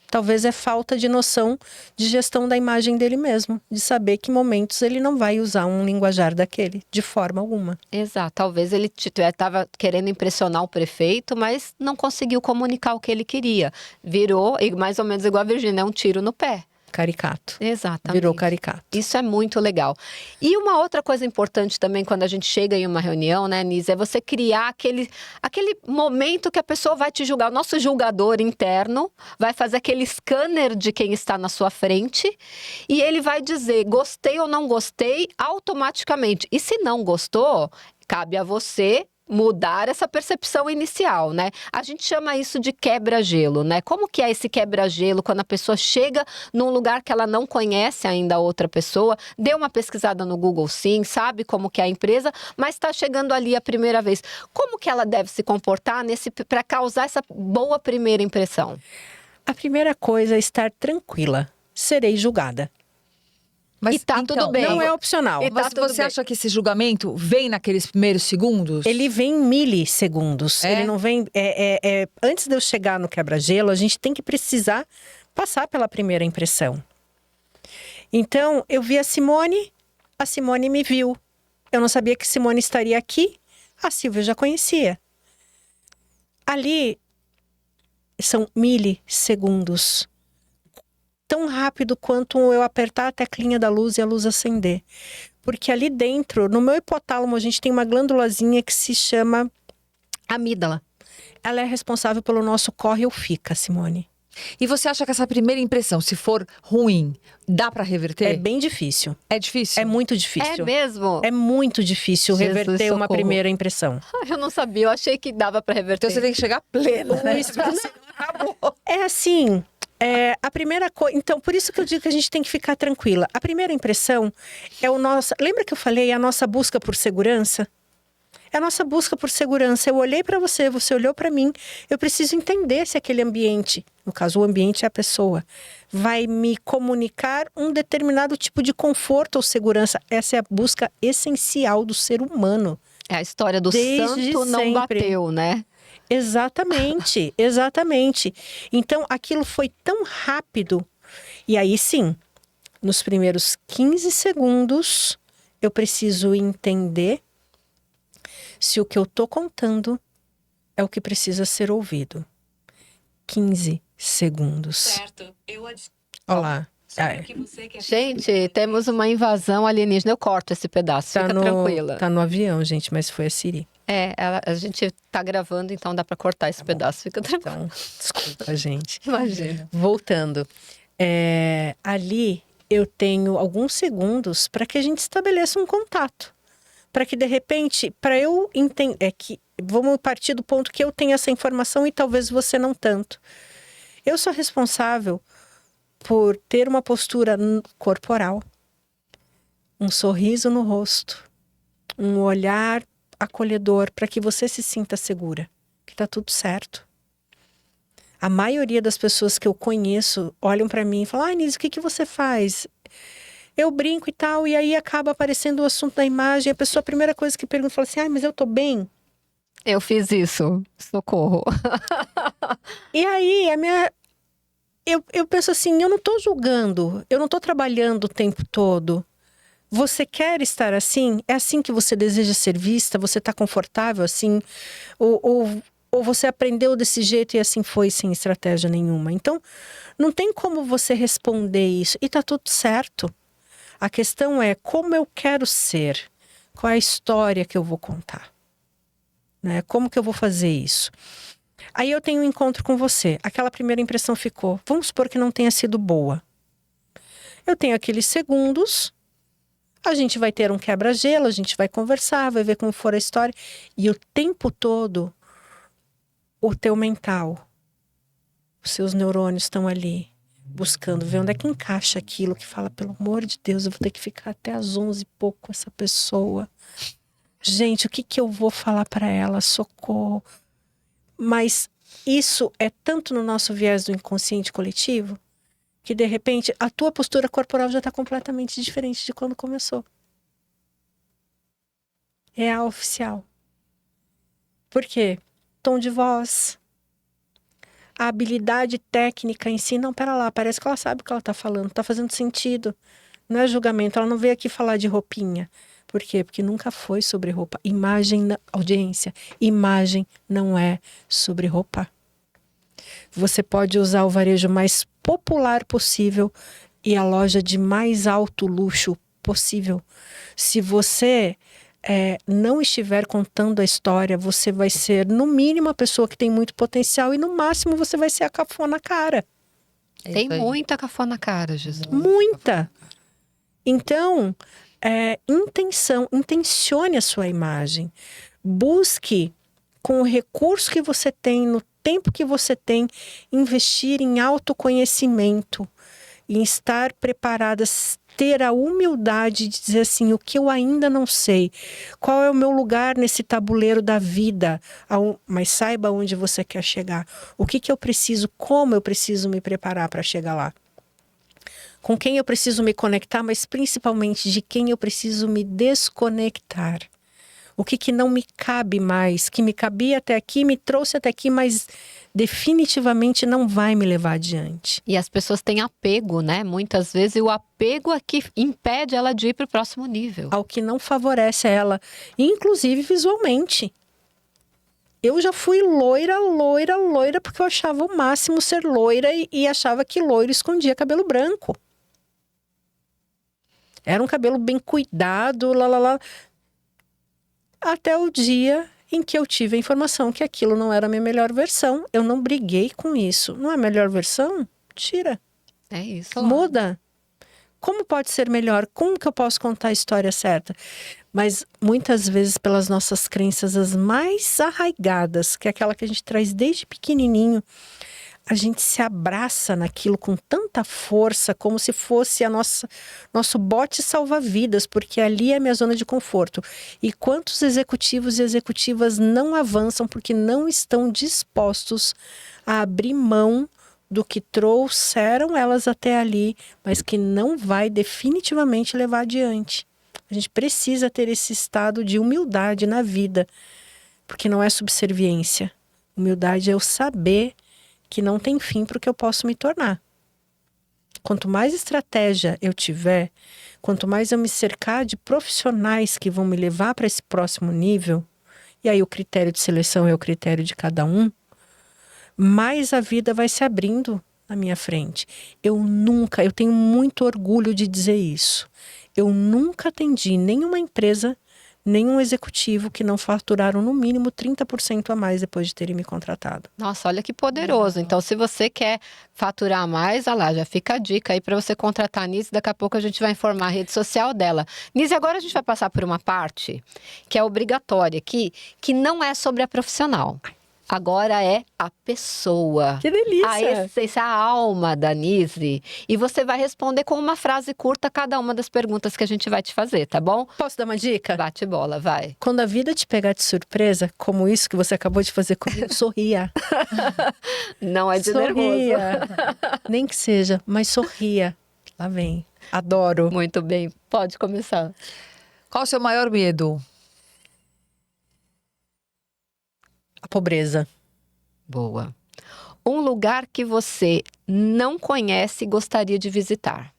Talvez é falta de noção de gestão da imagem dele mesmo. De saber que momentos ele não vai usar um linguajar daquele, de forma alguma. Exato. Talvez ele estava querendo impressionar o prefeito, mas não conseguiu comunicar o que ele queria. Virou, mais ou menos igual a Virgínia, um tiro no pé. Caricato. Exatamente. Virou caricato. Isso é muito legal. E uma outra coisa importante também quando a gente chega em uma reunião, né, Nise, é você criar aquele momento que a pessoa vai te julgar. O nosso julgador interno vai fazer aquele scanner de quem está na sua frente e ele vai dizer gostei ou não gostei automaticamente. E se não gostou, cabe a você mudar essa percepção inicial, né? A gente chama isso de quebra-gelo, né? Como que é esse quebra-gelo quando a pessoa chega num lugar que ela não conhece ainda a outra pessoa, deu uma pesquisada no Google sim, sabe como que é a empresa, mas está chegando ali a primeira vez. Como que ela deve se comportar para causar essa boa primeira impressão? A primeira coisa é estar tranquila. Serei julgada. E tá tudo bem. Não é opcional. E tá Mas tudo você bem. acha que esse julgamento vem naqueles primeiros segundos? Ele vem em milissegundos. É? Ele não vem. Antes de eu chegar no quebra-gelo, a gente tem que precisar passar pela primeira impressão. Então, eu vi a Simone me viu. Eu não sabia que Simone estaria aqui, a Silvia eu já conhecia. Ali são milissegundos. Tão rápido quanto eu apertar a teclinha da luz e a luz acender. Porque ali dentro, no meu hipotálamo, a gente tem uma glândulazinha que se chama amígdala. Ela é responsável pelo nosso corre ou fica, Simone. E você acha que essa primeira impressão, se for ruim, dá pra reverter? É bem difícil. É difícil? É muito É difícil. mesmo? É muito difícil Jesus, reverter uma socorro. primeira impressão. Eu não sabia, eu achei que dava pra reverter. Então você tem que chegar plena, né? É assim, a primeira coisa... Então, por isso que eu digo que a gente tem que ficar tranquila. A primeira impressão é o nosso... Lembra que eu falei a nossa busca por segurança? É a nossa busca por segurança. Eu olhei para você, você olhou para mim. Eu preciso entender se aquele ambiente, no caso o ambiente é a pessoa, vai me comunicar um determinado tipo de conforto ou segurança. Essa é a busca essencial do ser humano. É a história do Desde santo não sempre. bateu, né? Exatamente, exatamente. Então, aquilo foi tão rápido. E aí, sim, nos primeiros 15 segundos, eu preciso entender se o que eu tô contando é o que precisa ser ouvido. 15 segundos. Certo, Olha lá. Sabe o que você quer Gente, temos uma invasão alienígena. Eu corto esse pedaço, fica tranquila. Tá no avião, gente, mas foi a Siri. A gente tá gravando, então dá pra cortar esse pedaço, fica tranquila. Então, desculpa, gente. Imagina. Voltando. Ali eu tenho alguns segundos para que a gente estabeleça um contato. Para que, de repente, para eu entender... Vamos partir do ponto que eu tenho essa informação e talvez você não tanto. Eu sou responsável por ter uma postura corporal, um sorriso no rosto, um olhar acolhedor para que você se sinta segura, que tá tudo certo. A maioria das pessoas que eu conheço olham para mim e falam: Nise, o que você faz? Eu brinco e tal, e aí acaba aparecendo o assunto da imagem, a pessoa, a primeira coisa que pergunta, fala assim: mas eu tô bem? Eu fiz isso, socorro. E aí, eu penso assim, eu não tô julgando, eu não tô trabalhando o tempo todo. Você quer estar assim? É assim que você deseja ser vista? Você tá confortável assim? Ou você aprendeu desse jeito e assim foi, sem estratégia nenhuma? Então, não tem como você responder isso. E tá tudo certo. A questão é como eu quero ser. Qual é a história que eu vou contar? Né? Como que eu vou fazer isso? Aí eu tenho um encontro com você. Aquela primeira impressão ficou. Vamos supor que não tenha sido boa. Eu tenho aqueles segundos. A gente vai ter um quebra-gelo, a gente vai conversar, vai ver como for a história. E o tempo todo, o teu mental, os seus neurônios estão ali, buscando ver onde é que encaixa aquilo que fala, pelo amor de Deus, eu vou ter que ficar até às 11 e pouco com essa pessoa. Gente, o que eu vou falar para ela? Socorro. Mas isso é tanto no nosso viés do inconsciente coletivo, que de repente a tua postura corporal já está completamente diferente de quando começou. É a oficial. Por quê? Tom de voz. A habilidade técnica em si, não, pera lá, parece que ela sabe o que ela está falando, está fazendo sentido. Não é julgamento, ela não veio aqui falar de roupinha. Por quê? Porque nunca foi sobre roupa. Audiência, imagem não é sobre roupa. Você pode usar o varejo mais popular possível e a loja de mais alto luxo possível. Se você não estiver contando a história, você vai ser, no mínimo, a pessoa que tem muito potencial e, no máximo, você vai ser a cafona cara. Tem muita cafona na cara, Jesus. Muita! Então, intencione a sua imagem. Busque, com o recurso que você tem, no tempo que você tem, investir em autoconhecimento, em estar preparada, ter a humildade de dizer assim, o que eu ainda não sei, qual é o meu lugar nesse tabuleiro da vida, mas saiba onde você quer chegar, o que eu preciso, como eu preciso me preparar para chegar lá. com quem eu preciso me conectar, mas principalmente de quem eu preciso me desconectar. O que não me cabe mais, que me cabia até aqui, me trouxe até aqui, mas definitivamente não vai me levar adiante. E as pessoas têm apego, né? Muitas vezes, e o apego é que impede ela de ir para o próximo nível. Ao que não favorece ela, inclusive visualmente. Eu já fui loira, porque eu achava o máximo ser loira e achava que loiro escondia cabelo branco. Era um cabelo bem cuidado, até o dia em que eu tive a informação que aquilo não era a minha melhor versão. Eu não briguei com isso. Não é a melhor versão? Tira. É isso. Muda. Como pode ser melhor? Como que eu posso contar a história certa? Mas muitas vezes pelas nossas crenças as mais arraigadas, que é aquela que a gente traz desde pequenininho, a gente se abraça naquilo com tanta força, como se fosse nosso bote salva-vidas, porque ali é a minha zona de conforto. E quantos executivos e executivas não avançam porque não estão dispostos a abrir mão do que trouxeram elas até ali, mas que não vai definitivamente levar adiante. A gente precisa ter esse estado de humildade na vida, porque não é subserviência. Humildade é eu saber que não tem fim para o que eu posso me tornar. Quanto mais estratégia eu tiver, quanto mais eu me cercar de profissionais que vão me levar para esse próximo nível, e aí o critério de seleção é o critério de cada um, mais a vida vai se abrindo na minha frente. Eu tenho muito orgulho de dizer isso. Eu nunca atendi nenhuma empresa, nenhum executivo que não faturaram no mínimo 30% a mais depois de terem me contratado. Nossa, olha que poderoso. Então, se você quer faturar mais, olha lá, já fica a dica aí para você contratar a Nise. Daqui a pouco a gente vai informar a rede social dela. Nise, agora a gente vai passar por uma parte que é obrigatória aqui, que não é sobre a profissional. Agora é a pessoa. Que delícia! A essência, a alma da Nise. E você vai responder com uma frase curta cada uma das perguntas que a gente vai te fazer, tá bom? Posso dar uma dica? Bate bola, vai. Quando a vida te pegar de surpresa, como isso que você acabou de fazer comigo, sorria. Não é de Sorria. nervoso. Nem que seja, mas sorria. Lá vem. Adoro. Muito bem, pode começar. Qual o seu maior medo? A pobreza. Boa. Um lugar que você não conhece e gostaria de visitar.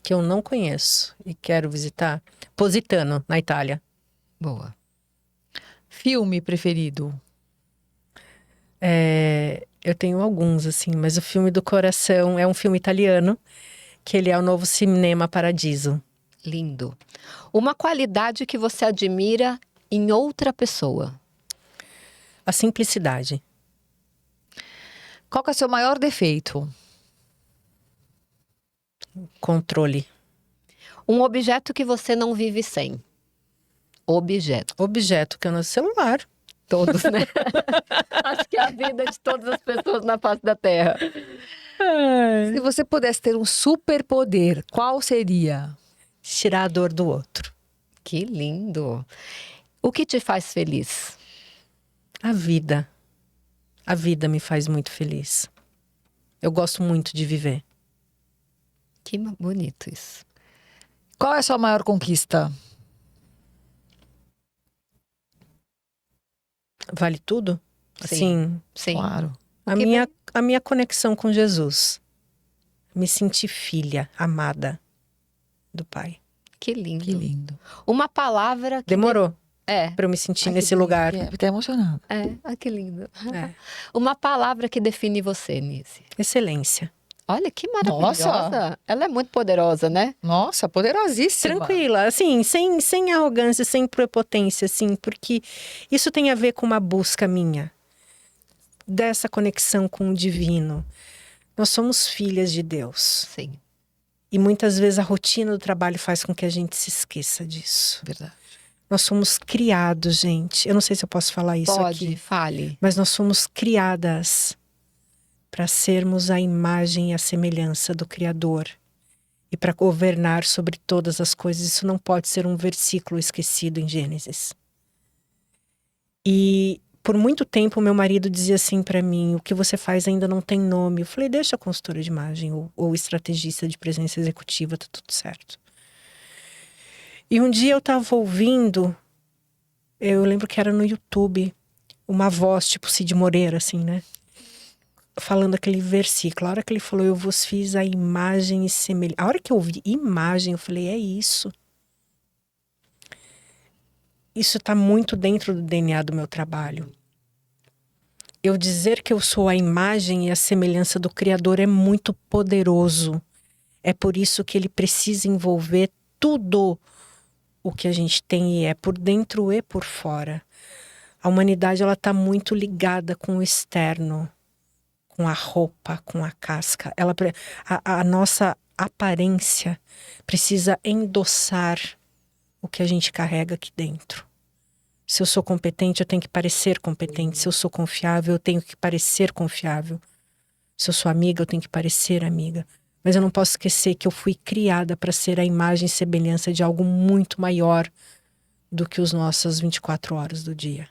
Que eu não conheço e quero visitar. Positano, na Itália. Boa. Filme preferido? Eu tenho alguns, assim, mas o filme do coração é um filme italiano, que ele é o novo Cinema Paradiso. Lindo. Uma qualidade que você admira em outra pessoa. A simplicidade. Qual que é o seu maior defeito? Controle. Um objeto que você não vive sem. Objeto. Objeto, que é o nosso celular. Todos, né? Acho que é a vida de todas as pessoas na face da Terra. Se você pudesse ter um superpoder, qual seria? Tirar a dor do outro. Que lindo. O que te faz feliz? A vida. A vida me faz muito feliz. Eu gosto muito de viver. Que bonito isso. Qual é a sua maior conquista? Vale tudo? Assim, Sim. Claro. a minha conexão com Jesus. Me sentir filha, amada do Pai. Que lindo. Que lindo. Uma palavra que... Demorou É. para eu me sentir Ai, nesse que lugar. bonito. Fiquei emocionada. Que lindo. É. Uma palavra que define você, Nise. Excelência. Olha que maravilhosa. Nossa. Ela é muito poderosa, né? Nossa, poderosíssima. Tranquila, assim, sem arrogância, sem prepotência, assim, porque isso tem a ver com uma busca minha dessa conexão com o divino. Nós somos filhas de Deus. Sim. E muitas vezes a rotina do trabalho faz com que a gente se esqueça disso. Verdade. Nós somos criados, gente. Eu não sei se eu posso falar isso Pode, aqui. fale. Mas nós somos criadas para sermos a imagem e a semelhança do Criador. E para governar sobre todas as coisas. Isso não pode ser um versículo esquecido em Gênesis. E por muito tempo, meu marido dizia assim para mim: o que você faz ainda não tem nome. Eu falei: deixa a consultora de imagem ou estrategista de presença executiva, tá tudo certo. E um dia eu tava ouvindo, eu lembro que era no YouTube, uma voz tipo Cid Moreira, assim, né? Falando aquele versículo. A hora que ele falou: eu vos fiz a imagem e semelhança. A hora que eu ouvi imagem, eu falei: é isso. Isso está muito dentro do DNA do meu trabalho. Eu dizer que eu sou a imagem e a semelhança do Criador é muito poderoso. É por isso que ele precisa envolver tudo o que a gente tem, e é por dentro e por fora. A humanidade, ela está muito ligada com o externo, com a roupa, com a casca. A nossa aparência precisa endossar o que a gente carrega aqui dentro. Se eu sou competente, eu tenho que parecer competente. Se eu sou confiável, eu tenho que parecer confiável. Se eu sou amiga, eu tenho que parecer amiga. Mas eu não posso esquecer que eu fui criada para ser a imagem e semelhança de algo muito maior do que as nossas 24 horas do dia.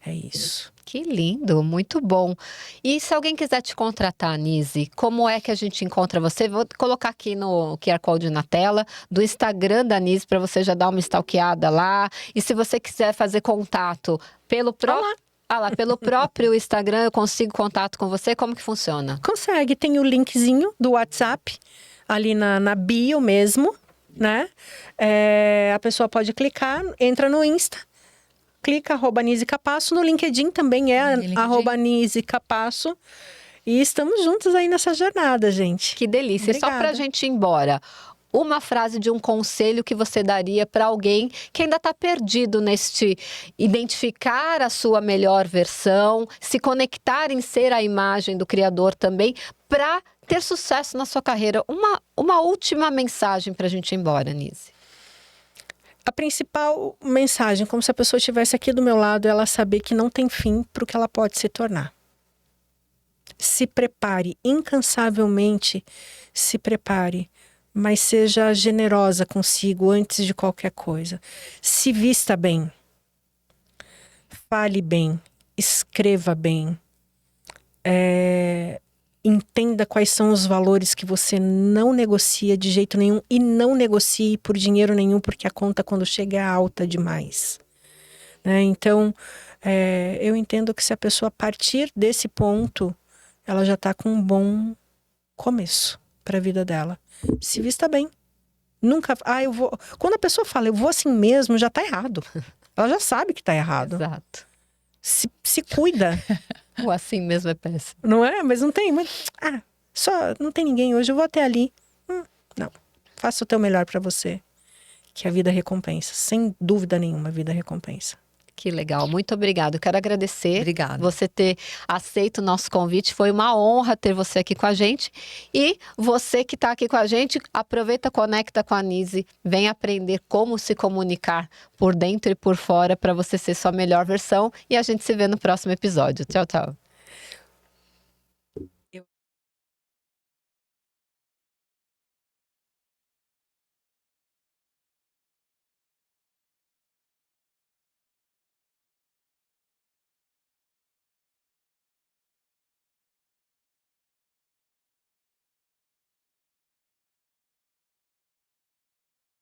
É isso. Que lindo, muito bom. E se alguém quiser te contratar, Nise, como é que a gente encontra você? Vou colocar aqui no QR Code na tela do Instagram da Nise para você já dar uma stalkeada lá. E se você quiser fazer contato pelo pelo próprio Instagram, eu consigo contato com você? Como que funciona? Consegue, tem o linkzinho do WhatsApp ali na bio mesmo, né? A pessoa pode clicar, entra no Insta. Clica @Nise Capasso, no LinkedIn também é @Nise Capasso. E estamos juntos aí nessa jornada, gente. Que delícia. Obrigada. Só pra gente ir embora, uma frase de um conselho que você daria para alguém que ainda está perdido neste identificar a sua melhor versão, se conectar em ser a imagem do Criador também, para ter sucesso na sua carreira. Uma última mensagem para a gente ir embora, Nise. A principal mensagem, como se a pessoa estivesse aqui do meu lado, é ela saber que não tem fim para o que ela pode se tornar. Se prepare, incansavelmente se prepare, mas seja generosa consigo antes de qualquer coisa. Se vista bem, fale bem, escreva bem, entenda quais são os valores que você não negocia de jeito nenhum e não negocie por dinheiro nenhum, porque a conta quando chega é alta demais. Né? Então, eu entendo que se a pessoa partir desse ponto, ela já está com um bom começo para a vida dela. Se vista bem. Nunca, eu vou... Quando a pessoa fala, eu vou assim mesmo, já está errado. Ela já sabe que está errado. Exato. Se cuida. O assim mesmo é péssimo. Não é? Mas não tem. Não tem ninguém hoje, eu vou até ali. Não. Faça o teu melhor para você. Que a vida recompensa. Sem dúvida nenhuma, a vida recompensa. Que legal, muito obrigada. Eu quero agradecer Obrigada. Você ter aceito o nosso convite. Foi uma honra ter você aqui com a gente. E você que está aqui com a gente, aproveita, conecta com a Nise. Vem aprender como se comunicar por dentro e por fora para você ser sua melhor versão. E a gente se vê no próximo episódio. Tchau, tchau.